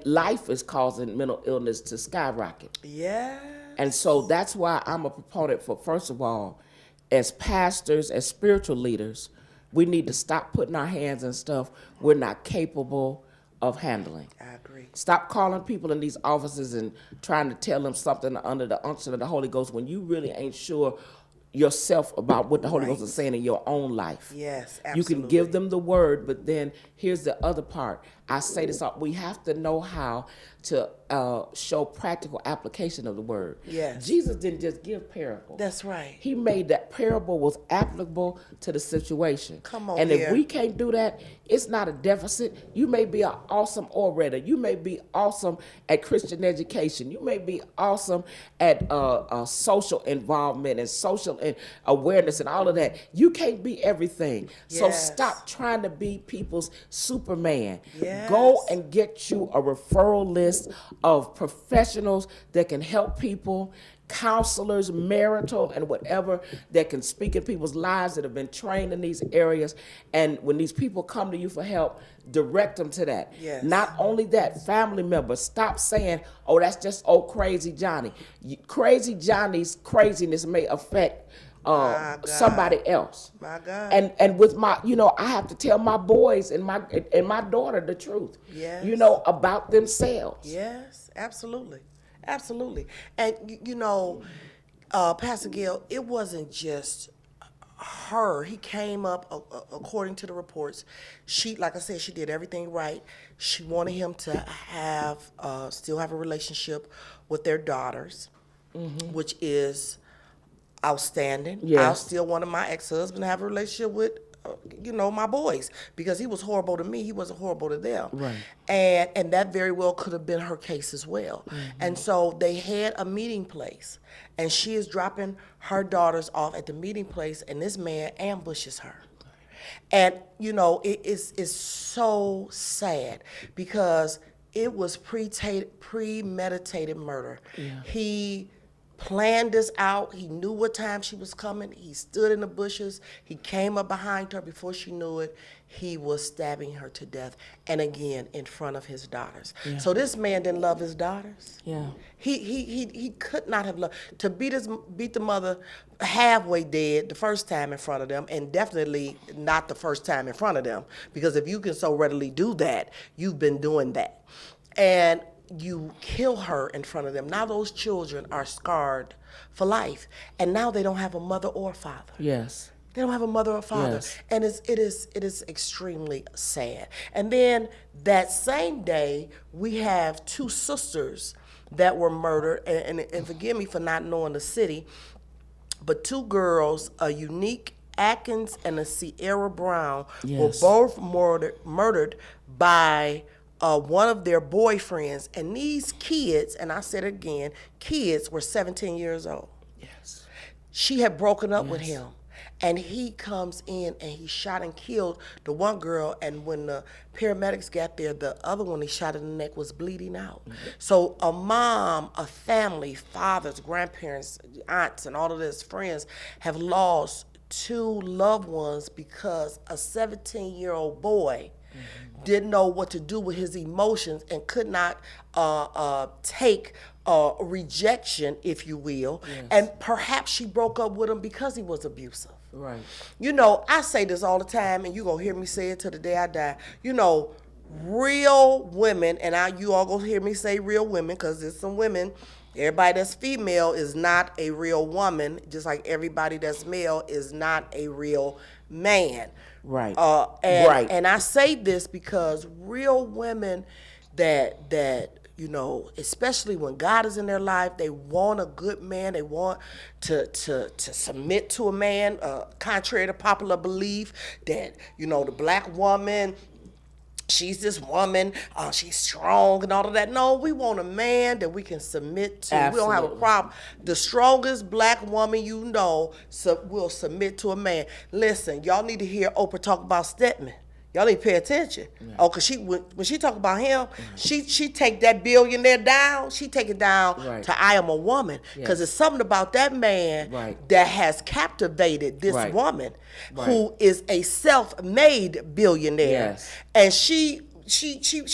Speaker 3: life is causing mental illness to skyrocket.
Speaker 2: Yeah.
Speaker 3: And so that's why I'm a proponent for, first of all, as pastors, as spiritual leaders, we need to stop putting our hands in stuff we're not capable of handling.
Speaker 2: I agree.
Speaker 3: Stop calling people in these offices and trying to tell them something under the unction of the Holy Ghost when you really ain't sure yourself about what the Holy Ghost is saying in your own life.
Speaker 2: Yes, absolutely.
Speaker 3: You can give them the word, but then here's the other part. I say this, we have to know how to show practical application of the word.
Speaker 2: Yes.
Speaker 3: Jesus didn't just give parables.
Speaker 2: That's right.
Speaker 3: He made that parable was applicable to the situation.
Speaker 2: Come on
Speaker 3: And
Speaker 2: here.
Speaker 3: if we can't do that, it's not a deficit. You may be an awesome orator. You may be awesome at Christian education. You may be awesome at social involvement and social awareness and all of that. You can't be everything. So stop trying to be people's Superman.
Speaker 2: Yes.
Speaker 3: Go and get you a referral list of professionals that can help people, counselors, marital and whatever, that can speak in people's lives, that have been trained in these areas. And when these people come to you for help, direct them to that.
Speaker 2: Yes.
Speaker 3: Not only that, family members, stop saying, oh, that's just old crazy Johnny. Crazy Johnny's craziness may affect somebody else.
Speaker 2: My God.
Speaker 3: And with my, I have to tell my boys and my daughter the truth.
Speaker 2: Yes.
Speaker 3: About themselves.
Speaker 2: Yes, absolutely. Absolutely. And Pastor Gail, it wasn't just her. He came up, according to the reports, she, like I said, she did everything right. She wanted him to have, still have a relationship with their daughters, which is outstanding.
Speaker 3: Yes.
Speaker 2: I still wanted my ex-husband to have a relationship with, my boys, because he was horrible to me. He wasn't horrible to them.
Speaker 3: Right.
Speaker 2: And that very well could have been her case as well. And so they had a meeting place, and she is dropping her daughters off at the meeting place, and this man ambushes her. And, it's so sad because it was premeditated murder.
Speaker 3: Yeah.
Speaker 2: He planned this out. He knew what time she was coming. He stood in the bushes. He came up behind her. Before she knew it, he was stabbing her to death. And again, in front of his daughters.
Speaker 3: Yeah.
Speaker 2: So this man didn't love his daughters.
Speaker 3: Yeah.
Speaker 2: He could not have loved. To beat the mother halfway dead the first time in front of them, and definitely not the first time in front of them. Because if you can so readily do that, you've been doing that. And you kill her in front of them. Now those children are scarred for life, and now they don't have a mother or father.
Speaker 3: Yes.
Speaker 2: They don't have a mother or father,
Speaker 3: Yes.
Speaker 2: and it is extremely sad. And then that same day, we have two sisters that were murdered, and forgive me for not knowing the city, but two girls, a Unique Atkins and a Sierra Brown,
Speaker 3: Yes.
Speaker 2: were both murdered by one of their boyfriends. And these kids, and I said it again, kids were 17 years old.
Speaker 3: Yes.
Speaker 2: She had broken up with him. And he comes in and he shot and killed the one girl. And when the paramedics got there, the other one he shot in the neck was bleeding out. Mm-hmm. So a mom, a family, fathers, grandparents, aunts, and all of his friends have lost two loved ones because a 17-year-old boy didn't know what to do with his emotions and could not take rejection, if you will. Yes. And perhaps she broke up with him because he was abusive.
Speaker 3: Right.
Speaker 2: You know, I say this all the time, and you're going to hear me say it till the day I die. You know, real women, and you all going to hear me say real women, because there's some women, everybody that's female is not a real woman, just like everybody that's male is not a real man.
Speaker 3: Right.
Speaker 2: And I say this because real women that you know, especially when God is in their life, they want a good man. They want to submit to a man, contrary to popular belief that, you know, the black woman, she's this woman, she's strong and all of that. No, we want a man that we can submit to.
Speaker 3: Absolutely.
Speaker 2: We don't have a problem. The strongest black woman you know will submit to a man. Listen, y'all need to hear Oprah talk about Stedman. Y'all need to pay attention. Yeah. Oh, because when she talk about him, she take that billionaire down. She take it down to I Am a Woman. Because there's something about that man that has captivated this woman who is a self-made billionaire. Yes. And she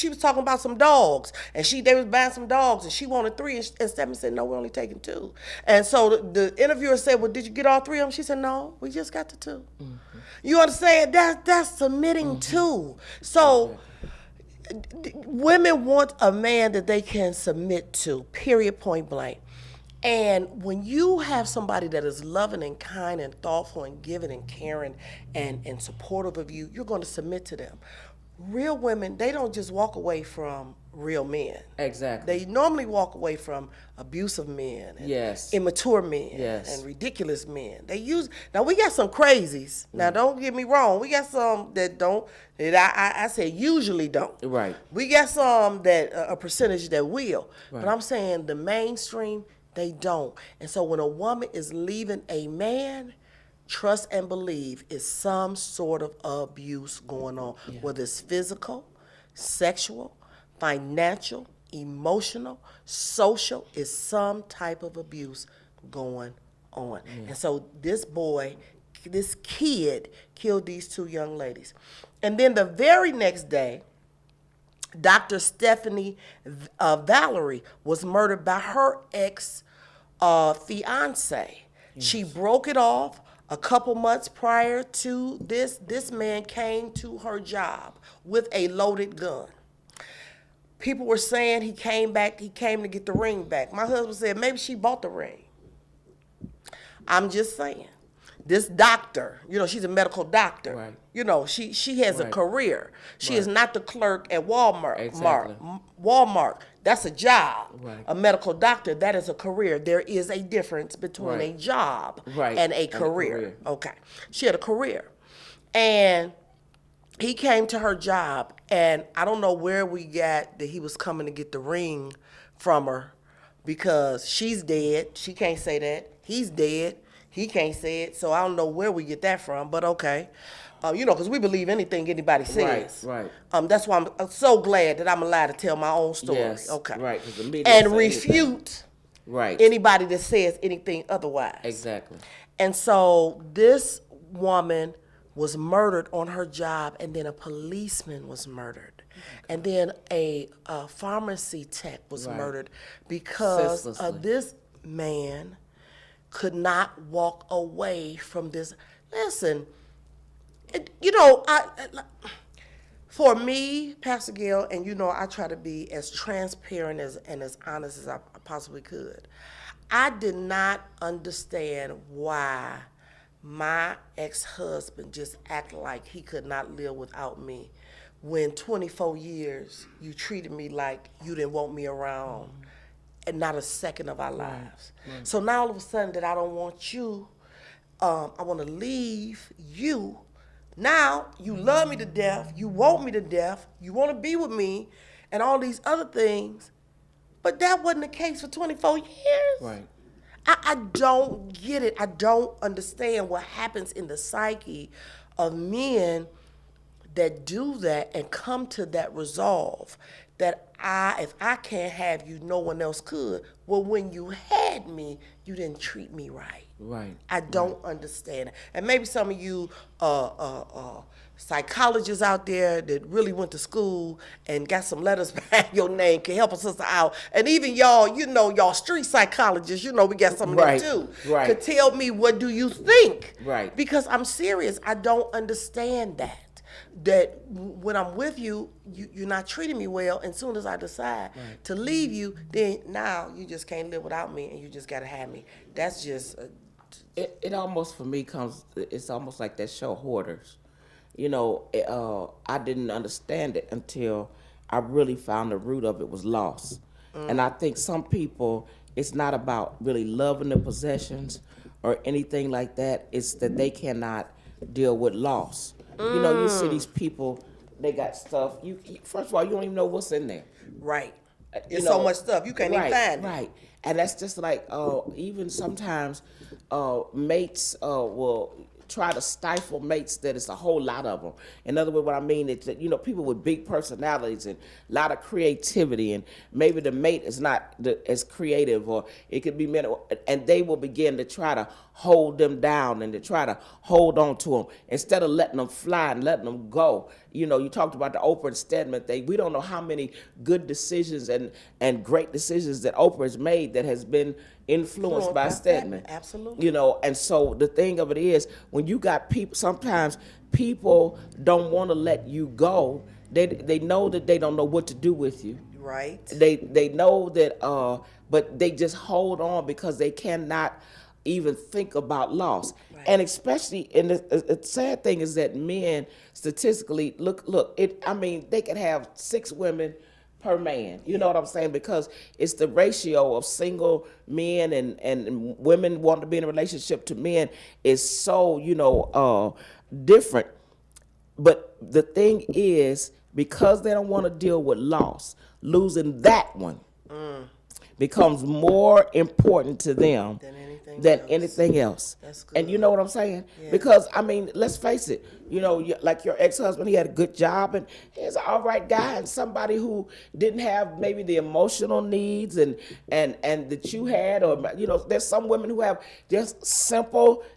Speaker 2: was talking about some dogs, and they was buying some dogs, and she wanted 3, and Stephen said, no, we're only taking 2. And so the interviewer said, well, did you get all 3 of them? She said, no, we just got the 2. Mm-hmm. You understand? That's submitting to. So women want a man that they can submit to, period, point blank. And when you have somebody that is loving and kind and thoughtful and giving and caring and supportive of you, you're going to submit to them. Real women, they don't just walk away from real men.
Speaker 3: Exactly.
Speaker 2: They normally walk away from abusive men and immature men and ridiculous men. Now we got some crazies. Now don't get me wrong. We got some that don't, that I say usually don't. Right. We got some that, a percentage that will. Right. But I'm saying the mainstream, they don't. And so when a woman is leaving a man, trust and believe is some sort of abuse going on, whether it's physical, sexual, financial, emotional, social, is some type of abuse going on. And so this kid killed these 2 young ladies. And then the very next day, Dr. Stephanie Valerie was murdered by her ex-fiance. She broke it off. A couple months prior to this man came to her job with a loaded gun. People were saying he came to get the ring back. My husband said maybe she bought the ring. I'm just saying. This doctor, you know, she's a medical doctor. Right. You know, she has a career. She is not the clerk at Walmart. Exactly. Walmart, that's a job. Right. A medical doctor, that is a career. There is a difference between a job and a career. Okay. She had a career. And he came to her job, and I don't know where we got that he was coming to get the ring from her, because she's dead. She can't say that. He's dead. He can't say it, so I don't know where we get that from, but okay. You know, because we believe anything anybody says. Right. That's why I'm so glad that I'm allowed to tell my own story. Yes, okay. Right. And refute
Speaker 3: Right.
Speaker 2: anybody that says anything otherwise.
Speaker 3: Exactly.
Speaker 2: And so this woman was murdered on her job, and then a policeman was murdered. And then a pharmacy tech was
Speaker 3: Right.
Speaker 2: murdered because
Speaker 3: Senselessly.
Speaker 2: this man could not walk away from this. Listen, for me, Pastor Gail, and I try to be as transparent and as honest as I possibly could. I did not understand why my ex-husband just acted like he could not live without me when 24 years you treated me like you didn't want me around and not a second of our lives. So now all of a sudden that I don't want you, I want to leave you. Now you love me to death, you want me to death, you want to be with me, and all these other things. But that wasn't the case for 24 years.
Speaker 3: Right.
Speaker 2: I don't get it. I don't understand what happens in the psyche of men that do that and come to that resolve that if I can't have you, no one else could. Well, when you had me, you didn't treat me right.
Speaker 3: Right.
Speaker 2: I don't understand it. And maybe some of you psychologists out there that really went to school and got some letters behind your name can help us out. And even y'all, y'all street psychologists, we got some of
Speaker 3: Right.
Speaker 2: them too.
Speaker 3: Right.
Speaker 2: Could tell me, what do you think?
Speaker 3: Right.
Speaker 2: Because I'm serious. I don't understand that. That when I'm with you, you're not treating me well. And as soon as I decide to leave you, then now you just can't live without me, and you just got to have me. That's just...
Speaker 3: It almost, for me, it's almost like that show Hoarders. I didn't understand it until I really found the root of it was loss. And I think some people, it's not about really loving the possessions or anything like that. It's that they cannot deal with loss. You see these people, they got stuff. First of all, you don't even know what's in there.
Speaker 2: Right. It's so much stuff. You can't even find it.
Speaker 3: Right. And that's just like, even sometimes mates will try to stifle mates that it's a whole lot of them. In other words, what I mean is that, people with big personalities and a lot of creativity, and maybe the mate is not as creative, or it could be men, and they will begin to try to hold them down and to try to hold on to them instead of letting them fly and letting them go. You talked about the Oprah and Stedman thing. We don't know how many good decisions and great decisions that Oprah has made that has been influenced by Stedman.
Speaker 2: Absolutely.
Speaker 3: And so the thing of it is, when you got people, sometimes people don't want to let you go. They know that they don't know what to do with you.
Speaker 2: Right.
Speaker 3: They know that, but they just hold on because they cannot even think about loss. Right. And especially, and the sad thing is that men statistically, they can have 6 women per man. You know what I'm saying? Because it's the ratio of single men and women wanting to be in a relationship to men is so, different. But the thing is, because they don't want to deal with loss, losing that one becomes more important to them than anything else.
Speaker 2: That's good.
Speaker 3: And you know what I'm saying?
Speaker 2: Yeah.
Speaker 3: Because, let's face it, like your ex-husband, he had a good job and he's an all right guy, and somebody who didn't have maybe the emotional needs and that you had, or, there's some women who have just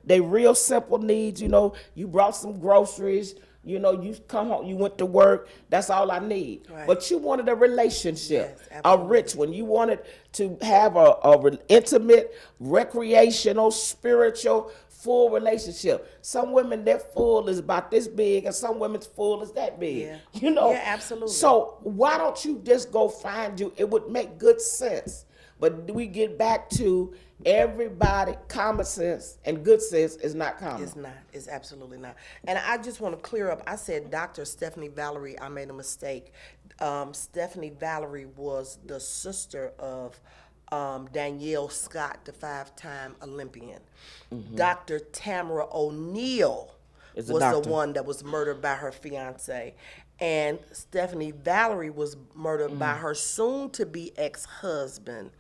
Speaker 3: real simple needs. You brought some groceries, you come home, you went to work, that's all I need.
Speaker 2: Right.
Speaker 3: But you wanted a relationship,
Speaker 2: Yes,
Speaker 3: a rich one. You wanted to have a intimate, recreational, spiritual, full relationship. Some women, their full is about this big, and some women's full is that big.
Speaker 2: Yeah.
Speaker 3: Yeah,
Speaker 2: absolutely.
Speaker 3: So why don't you just go find you? It would make good sense. But we get back to everybody, common sense and good sense is not common.
Speaker 2: It's not. It's absolutely not. And I just want to clear up. I said Dr. Stephanie Valerie. I made a mistake. Stephanie Valerie was the sister of Danielle Scott, the 5-time Olympian. Mm-hmm. Dr. Tamara O'Neal was the one that was murdered by her fiance. And Stephanie Valerie was murdered by her soon-to-be ex-husband.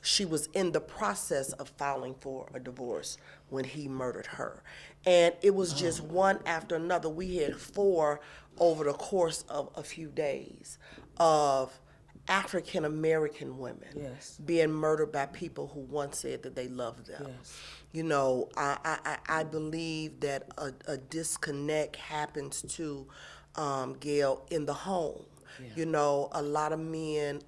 Speaker 2: She was in the process of filing for a divorce when he murdered her. And it was just one after another. We had 4 over the course of a few days of African American women
Speaker 3: Yes.
Speaker 2: being murdered by people who once said that they loved them.
Speaker 3: Yes.
Speaker 2: You know, I believe that a disconnect happens to Gail in the home.
Speaker 3: Yeah.
Speaker 2: You know, a lot of men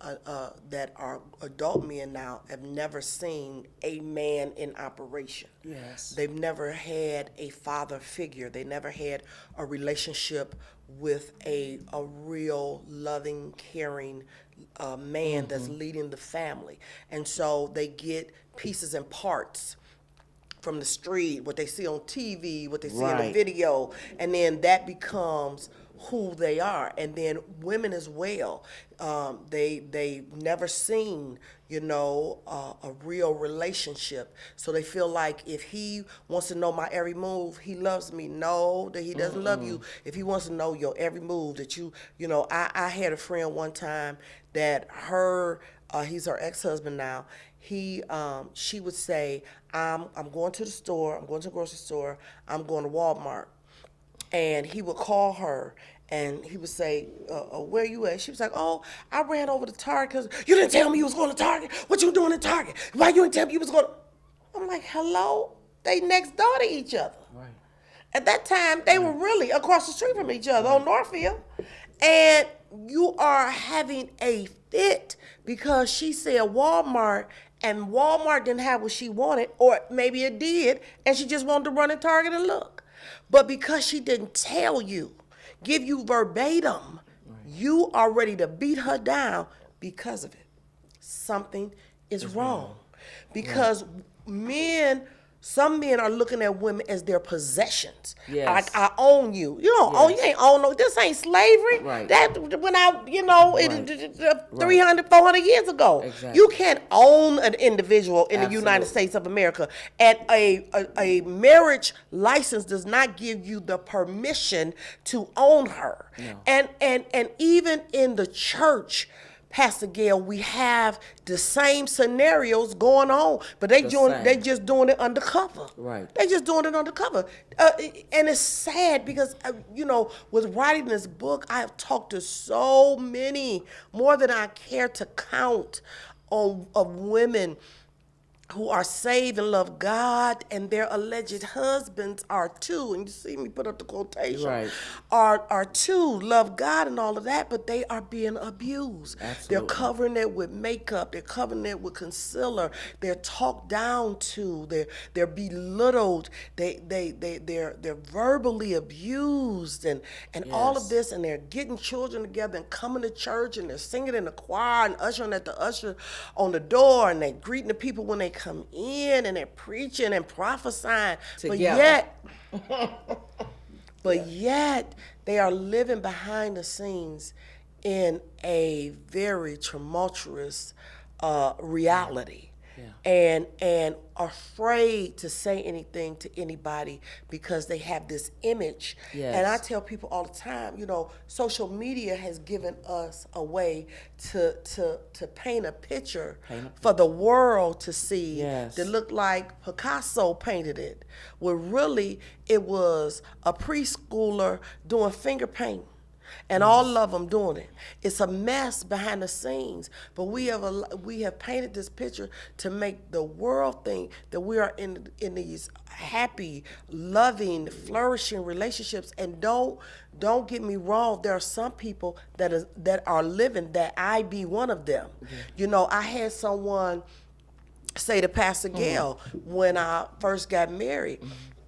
Speaker 2: that are adult men now have never seen a man in operation.
Speaker 3: Yes.
Speaker 2: They've never had a father figure. They never had a relationship with a real loving, caring man that's leading the family. And so they get pieces and parts from the street, what they see on TV, what they see in the
Speaker 3: Right.
Speaker 2: video, and then that becomes who they are. And then women as well, they never seen, you know, a real relationship. So they feel like if he wants to know my every move, he loves me. No, that he doesn't love you. If he wants to know your every move, that you know, I had a friend one time that he's her ex-husband now. She would say, I'm going to the store, I'm going to the grocery store, I'm going to Walmart. And he would call her and he would say, where you at? She was like, oh, I ran over to Target because you didn't tell me you was going to Target. What you doing in Target? Why you didn't tell me you was going to? I'm like, hello? They next door to each other.
Speaker 3: Right.
Speaker 2: At that time, they were really across the street from each other on Northfield. And you are having a fit because she said Walmart and Walmart didn't have what she wanted, or maybe it did, and she just wanted to run in Target and look. But because she didn't tell you, give you verbatim, you are ready to beat her down because of it. Something is wrong. Because some men are looking at women as their possessions.
Speaker 3: Yes.
Speaker 2: Like, I own you. You don't own, you ain't own no, this ain't slavery.
Speaker 3: Right.
Speaker 2: That went out, you know,
Speaker 3: Right.
Speaker 2: 300, 400 years ago.
Speaker 3: Exactly.
Speaker 2: You can't own an individual in the United
Speaker 3: Absolutely.
Speaker 2: States of America. And a marriage license does not give you the permission to own her.
Speaker 3: No.
Speaker 2: And even in the church, Pastor Gail, we have the same scenarios going on, but they just doing it undercover.
Speaker 3: Right.
Speaker 2: They just doing it undercover, and it's sad because you know, with writing this book, I have talked to so many, more than I care to count, of women who are saved and love God, and their alleged husbands are too. And you see me put up the quotation.
Speaker 3: Right.
Speaker 2: Are too, love God and all of that, but they are being abused.
Speaker 3: Absolutely.
Speaker 2: They're covering it with makeup. They're covering it with concealer. They're talked down to. They're belittled. They're verbally abused and all of
Speaker 3: Yes.
Speaker 2: this. And they're getting children together and coming to church and they're singing in the choir and ushering at the usher on the door, and they're greeting the people when they come in, and they're preaching and prophesying.
Speaker 3: Together.
Speaker 2: But yet they are living behind the scenes in a very tumultuous reality.
Speaker 3: Yeah.
Speaker 2: And afraid to say anything to anybody because they have this image.
Speaker 3: Yes.
Speaker 2: And I tell people all the time, you know, social media has given us a way to paint a picture for the world to see.
Speaker 3: Yes.
Speaker 2: That looked like Picasso painted it. Well, really, it was a preschooler doing finger painting. And all of them doing it. It's a mess behind the scenes, but we have painted this picture to make the world think that we are in these happy, loving, flourishing relationships. And don't get me wrong. There are some people that are living that. I be one of them. Mm-hmm. You know, I had someone say to Pastor Gail when I first got married.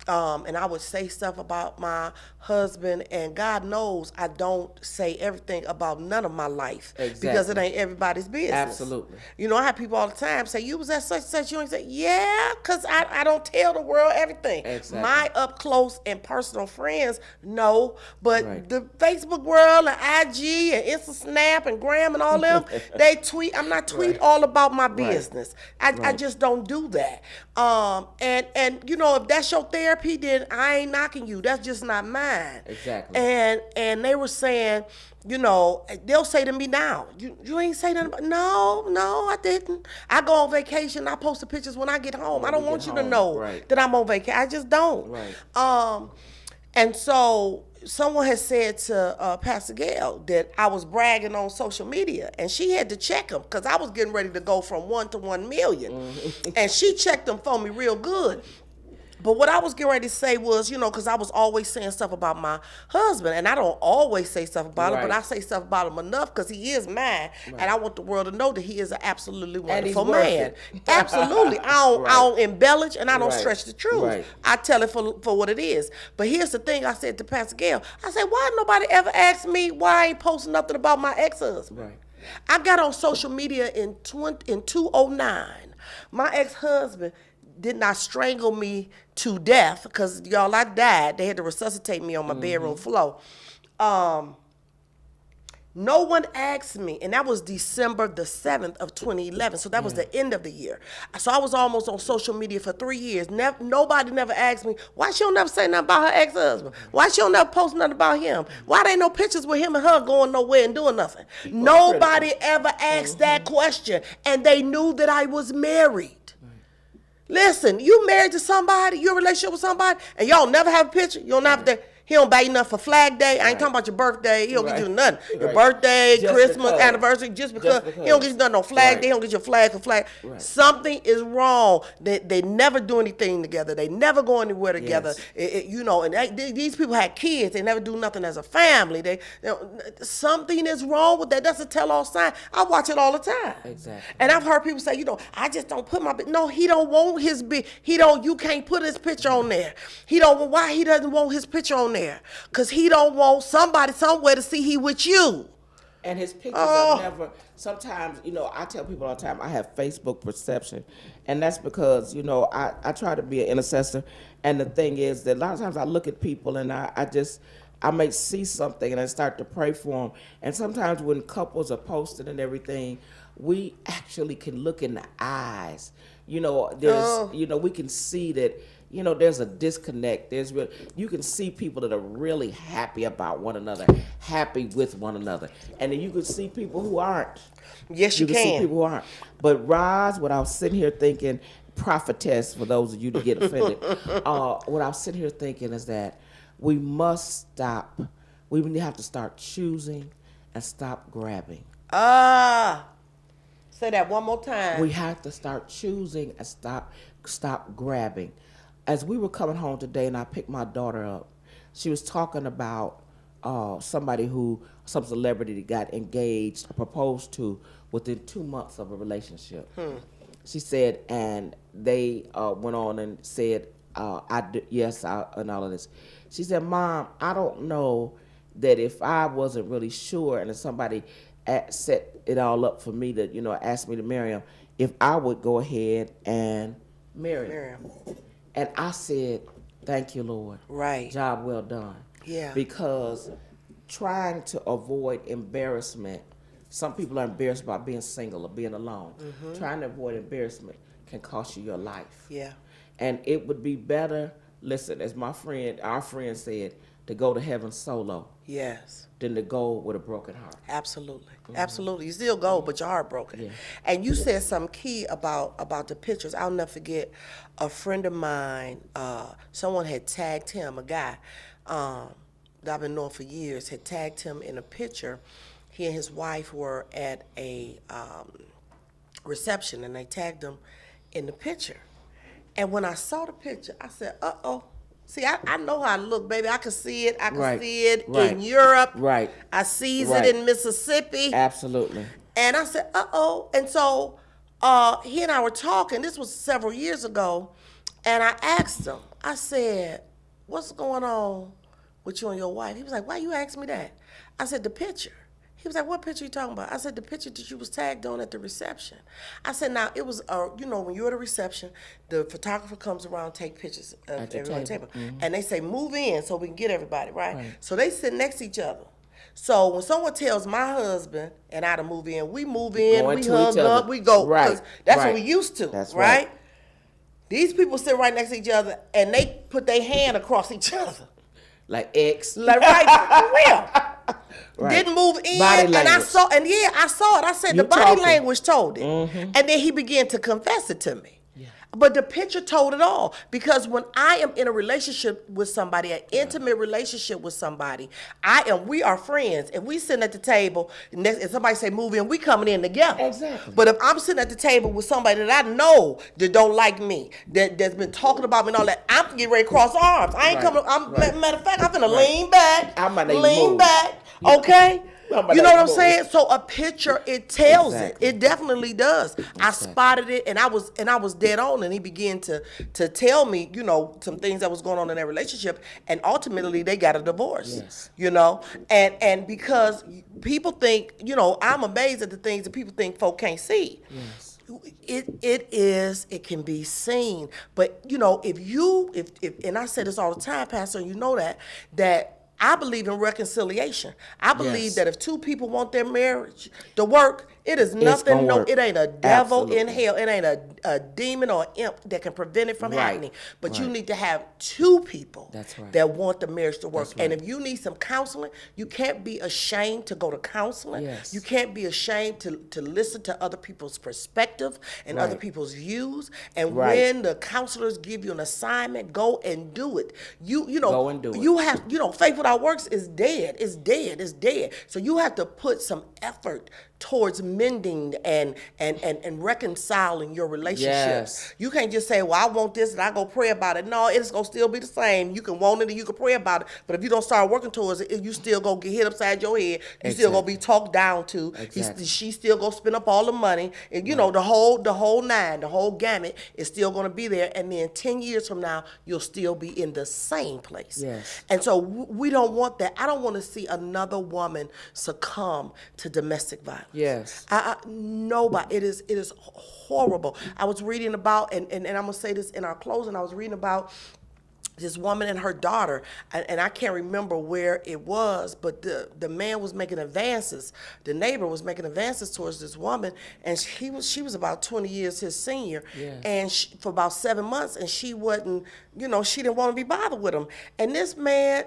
Speaker 2: And I would say stuff about my husband, and God knows I don't say everything about none of my life.
Speaker 3: Exactly.
Speaker 2: Because it ain't everybody's business.
Speaker 3: Absolutely.
Speaker 2: You know, I have people all the time say, you was at such and such, you ain't say, yeah, because I don't tell the world everything.
Speaker 3: Exactly.
Speaker 2: My up close and personal friends know, but
Speaker 3: Right.
Speaker 2: the Facebook world and IG and Insta Snap and Gram and all them, they tweet. I'm not tweet all about my business. I just don't do that. And you know, if that's your therapy, then I ain't knocking you. That's just not mine.
Speaker 3: Exactly.
Speaker 2: And they were saying, you know, they'll say to me now, you ain't say nothing about, no, I didn't. I go on vacation, I post the pictures when I get home. I don't want you to know that I'm on vacation. I just don't.
Speaker 3: Right.
Speaker 2: And so someone had said to Pastor Gail that I was bragging on social media, and she had to check them because I was getting ready to go from 1 to 1 million, and she checked them for me real good. But what I was getting ready to say was, because I was always saying stuff about my husband, and I don't always say stuff about him, but I say stuff about him enough because he is mine, and I want the world to know that he is an absolutely wonderful man. Absolutely. I don't embellish, and I don't stretch the truth. I tell it for what it is. But here's the thing I said to Pastor Gail. I said, why nobody ever asked me why I ain't posting nothing about my ex-husband? I got on social media in 2009. My ex-husband did not strangle me to death because, y'all, I died. They had to resuscitate me on my bedroom floor. No one asked me, and that was December the 7th of 2011, so that was the end of the year. So I was almost on social media for 3 years. Nobody never asked me, why she don't never say nothing about her ex-husband? Why she don't never post nothing about him? Why there ain't no pictures with him and her going nowhere and doing nothing? Nobody ever asked that question, and they knew that I was married. Listen, you married to somebody, you in a relationship with somebody, and y'all never have a picture. You don't have to. He don't buy you nothing for Flag Day. I ain't talking about your birthday. He don't get you nothing. Your birthday, just Christmas, anniversary, just because. He don't get you nothing on Flag Day. He don't get you a flag for flag. Something is wrong. They never do anything together. They never go anywhere together. And these people had kids. They never do nothing as a family. Something is wrong with that. That's a tell-all sign. I watch it all the time.
Speaker 3: Exactly.
Speaker 2: And I've heard people say, I just don't put my. No, he don't want his big. You can't put his picture on there. Why he doesn't want his picture on there? Because he don't want somebody somewhere to see he with you.
Speaker 3: And his pictures are never, sometimes, I tell people all the time, I have Facebook perception. And that's because, I try to be an intercessor. And the thing is that a lot of times I look at people and I may see something and I start to pray for them. And sometimes when couples are posted and everything, we actually can look in the eyes. We can see that, there's a disconnect. You can see people that are really happy about one another, happy with one another. And then you can see people who aren't.
Speaker 2: Yes, you can.
Speaker 3: See people who aren't. But Roz, what I was sitting here thinking, prophetess, for those of you that get offended, what I was sitting here thinking is that we must stop. We have to start choosing and stop grabbing.
Speaker 2: Say that one more time.
Speaker 3: We have to start choosing and stop grabbing. As we were coming home today and I picked my daughter up, she was talking about some celebrity that got engaged or proposed to within 2 months of a relationship. She said, and they went on and said, and all of this. She said, Mom, I don't know that if I wasn't really sure and if somebody set it all up for me to, ask me to marry him, if I would go ahead and marry him. And I said, thank you, Lord.
Speaker 2: Right.
Speaker 3: Job well done.
Speaker 2: Yeah.
Speaker 3: Because trying to avoid embarrassment, some people are embarrassed about being single or being alone. Mm-hmm. Trying to avoid embarrassment can cost you your life.
Speaker 2: Yeah. And
Speaker 3: it would be better, listen, as our friend said, to go to heaven solo.
Speaker 2: Yes.
Speaker 3: Than to go with a broken heart.
Speaker 2: Absolutely. Mm-hmm. Absolutely. You still go, but your heart broken. Yeah. And you said something key about the pictures. I'll never forget a friend of mine, someone had tagged him, a guy that I've been knowing for years, had tagged him in a picture. He and his wife were at a reception, and they tagged him in the picture. And when I saw the picture, I said, uh-oh. See, I know how I look, baby. I can see it. I can see it in Europe. Right. I sees it in Mississippi.
Speaker 3: Absolutely.
Speaker 2: And I said, uh-oh. And so he and I were talking. This was several years ago. And I asked him, I said, what's going on with you and your wife? He was like, why you ask me that? I said, the picture. He was like, what picture you talking about? I said, the picture that you was tagged on at the reception. I said, now, it was, when you're at a reception, the photographer comes around, take pictures of everyone's table. Mm-hmm. And they say, move in so we can get everybody, right? So they sit next to each other. So when someone tells my husband and I to move in, we move in, we hug up, we go. Right. That's what we used to, that's right? These people sit right next to each other and they put their hand across each other.
Speaker 3: Like X.
Speaker 2: Like, right, for real. Right. Didn't move in, and I saw it. I said the body language told it, and then he began to confess it to me. Yeah. But the picture told it all. Because when I am in a relationship with somebody, an intimate relationship with somebody, we are friends. If we sitting at the table and somebody say move in, we coming in together.
Speaker 3: Exactly.
Speaker 2: But if I'm sitting at the table with somebody that I know that don't like me, that's been talking about me and all that, I'm getting ready to cross arms. I ain't
Speaker 3: Right.
Speaker 2: coming. Matter of fact, I'm gonna
Speaker 3: Right.
Speaker 2: lean back.
Speaker 3: I might not even
Speaker 2: Lean
Speaker 3: move.
Speaker 2: back.
Speaker 3: Yeah.
Speaker 2: Okay.
Speaker 3: I might
Speaker 2: You know
Speaker 3: not
Speaker 2: what I'm
Speaker 3: move.
Speaker 2: saying? So a picture, it tells
Speaker 3: Exactly.
Speaker 2: it. It definitely does. I
Speaker 3: Exactly.
Speaker 2: spotted it, and I was dead on. And he began to tell me, some things that was going on in their relationship, and ultimately they got a divorce.
Speaker 3: Yes.
Speaker 2: And because people think, I'm amazed at the things that people think folk can't see.
Speaker 3: Yes.
Speaker 2: It can be seen. But if and I say this all the time, Pastor, and you know that I believe in reconciliation. I believe
Speaker 3: Yes.
Speaker 2: that if two people want their marriage to work, it is
Speaker 3: gonna
Speaker 2: nothing. No,
Speaker 3: work.
Speaker 2: it ain't a devil in
Speaker 3: Absolutely.
Speaker 2: hell. It ain't a demon or an imp that can prevent it from
Speaker 3: Right.
Speaker 2: happening. But you
Speaker 3: Right.
Speaker 2: need to have two people
Speaker 3: That's right.
Speaker 2: that want the marriage to work.
Speaker 3: That's right.
Speaker 2: And if you need some counseling, you can't be ashamed to go to counseling.
Speaker 3: Yes.
Speaker 2: You can't be ashamed to listen to other people's perspective and other
Speaker 3: Right.
Speaker 2: people's views. And
Speaker 3: Right.
Speaker 2: when the counselors give you an assignment, go and do it.
Speaker 3: Go and do it.
Speaker 2: You have, faith without works is dead. It's dead. It's dead. So you have to put some effort towards mending and reconciling your relationship.
Speaker 3: Yes.
Speaker 2: You can't just say, well, I want this and I go pray about it. No, it's going to still be the same. You can want it and you can pray about it. But if you don't start working towards it, you still going to get hit upside your head. You still going to be talked down to.
Speaker 3: Exactly.
Speaker 2: She still going to spend up all the money. And, the whole nine, the whole gamut is still going to be there. And then 10 years from now, you'll still be in the same place.
Speaker 3: Yes.
Speaker 2: And so we don't want that. I don't want to see another woman succumb to domestic violence.
Speaker 3: Yes.
Speaker 2: Nobody. It is horrible. I was reading about, and I'm gonna say this in our closing. I was reading about this woman and her daughter, and I can't remember where it was, but the man was making advances. The neighbor was making advances towards this woman, and she was about 20 years his senior,
Speaker 3: Yeah.
Speaker 2: and for about 7 months, and she wasn't, she didn't want to be bothered with him. And this man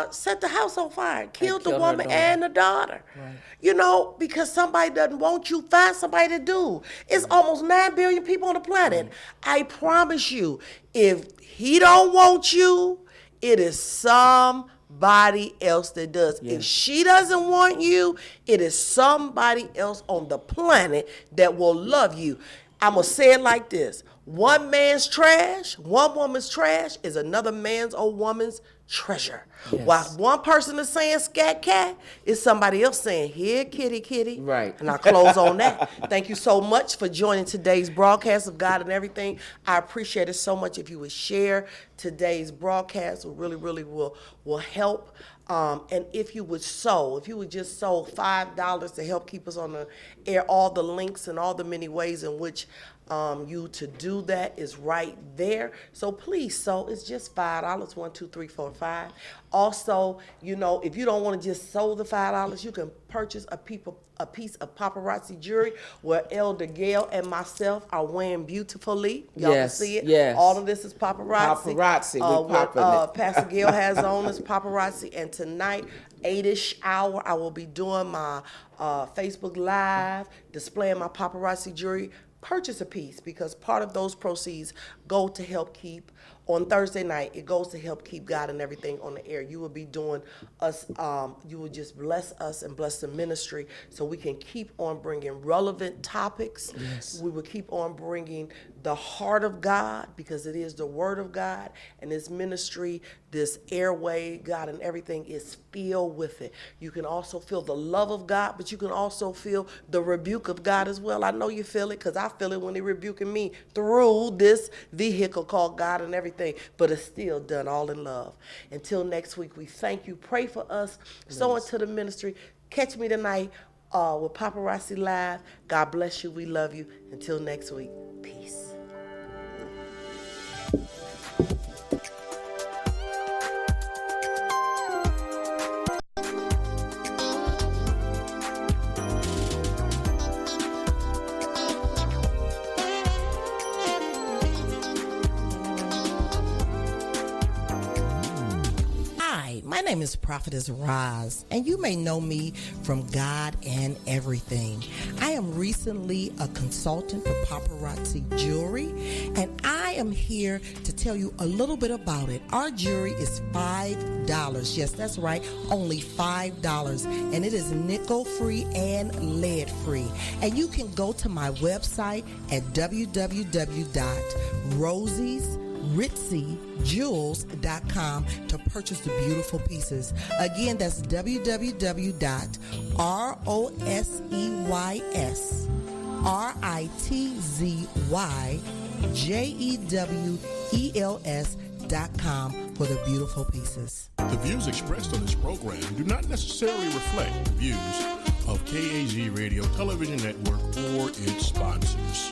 Speaker 2: set the house on fire, killed the
Speaker 3: killed her
Speaker 2: woman
Speaker 3: daughter.
Speaker 2: and the daughter.
Speaker 3: Right.
Speaker 2: Because somebody doesn't want you, find somebody to do. It's almost 9 billion people on the planet. I promise you, if he don't want you, it is somebody else that does.
Speaker 3: Yeah.
Speaker 2: If she doesn't want you, it is somebody else on the planet that will love you. I'm going to say it like this. One man's trash, one woman's trash is another man's or woman's treasure.
Speaker 3: Yes.
Speaker 2: While one person is saying scat cat, it's somebody else saying, here, kitty, kitty.
Speaker 3: Right.
Speaker 2: And I'll close on that. Thank you so much for joining today's broadcast of God and Everything. I appreciate it so much if you would share today's broadcast. It really, really will help. And if you would just sow $5 to help keep us on the air, all the links and all the many ways in which you to do that is right there. So please sow. It's just $5. 1, 2, 3, 4, 5. Also, if you don't want to just sow the $5, you can purchase a piece of paparazzi jewelry where Elder Gail and myself are wearing beautifully. Y'all
Speaker 3: Yes,
Speaker 2: can see it.
Speaker 3: yes.
Speaker 2: All of this is paparazzi.
Speaker 3: Paparazzi, we
Speaker 2: What
Speaker 3: popping it.
Speaker 2: Pastor Gail has on is paparazzi. And tonight, 8-ish hour, I will be doing my Facebook Live, displaying my paparazzi jewelry. Purchase a piece because part of those proceeds go to help keep, on Thursday night, it goes to help keep God and Everything on the air. You will be doing us, you will just bless us and bless the ministry so we can keep on bringing relevant topics.
Speaker 3: Yes.
Speaker 2: We will keep on bringing the heart of God because it is the word of God, and this ministry, this airway, God and Everything is filled with it. You can also feel the love of God, but you can also feel the rebuke of God as well. I know you feel it because I feel it when they're rebuking me through this vehicle called God and Everything, but it's still done all in love. Until next week, we thank you. Pray for us. Sow into the ministry. Catch me tonight with Paparazzi Live. God bless you. We love you. Until next week, peace. My name
Speaker 4: name is Prophetess Roz, and you may know me from God and Everything. I am recently a consultant for Paparazzi Jewelry, and I am here to tell you a little bit about it. Our jewelry is $5. Yes, that's right, only $5, and it is nickel-free and lead-free. And you can go to my website at www.rosiesritzijewels.com to purchase the beautiful pieces. Again, that's www.rosiesritzijewels.com for the beautiful pieces.
Speaker 5: The views expressed on this program do not necessarily reflect the views of KAZ Radio Television Network or its sponsors.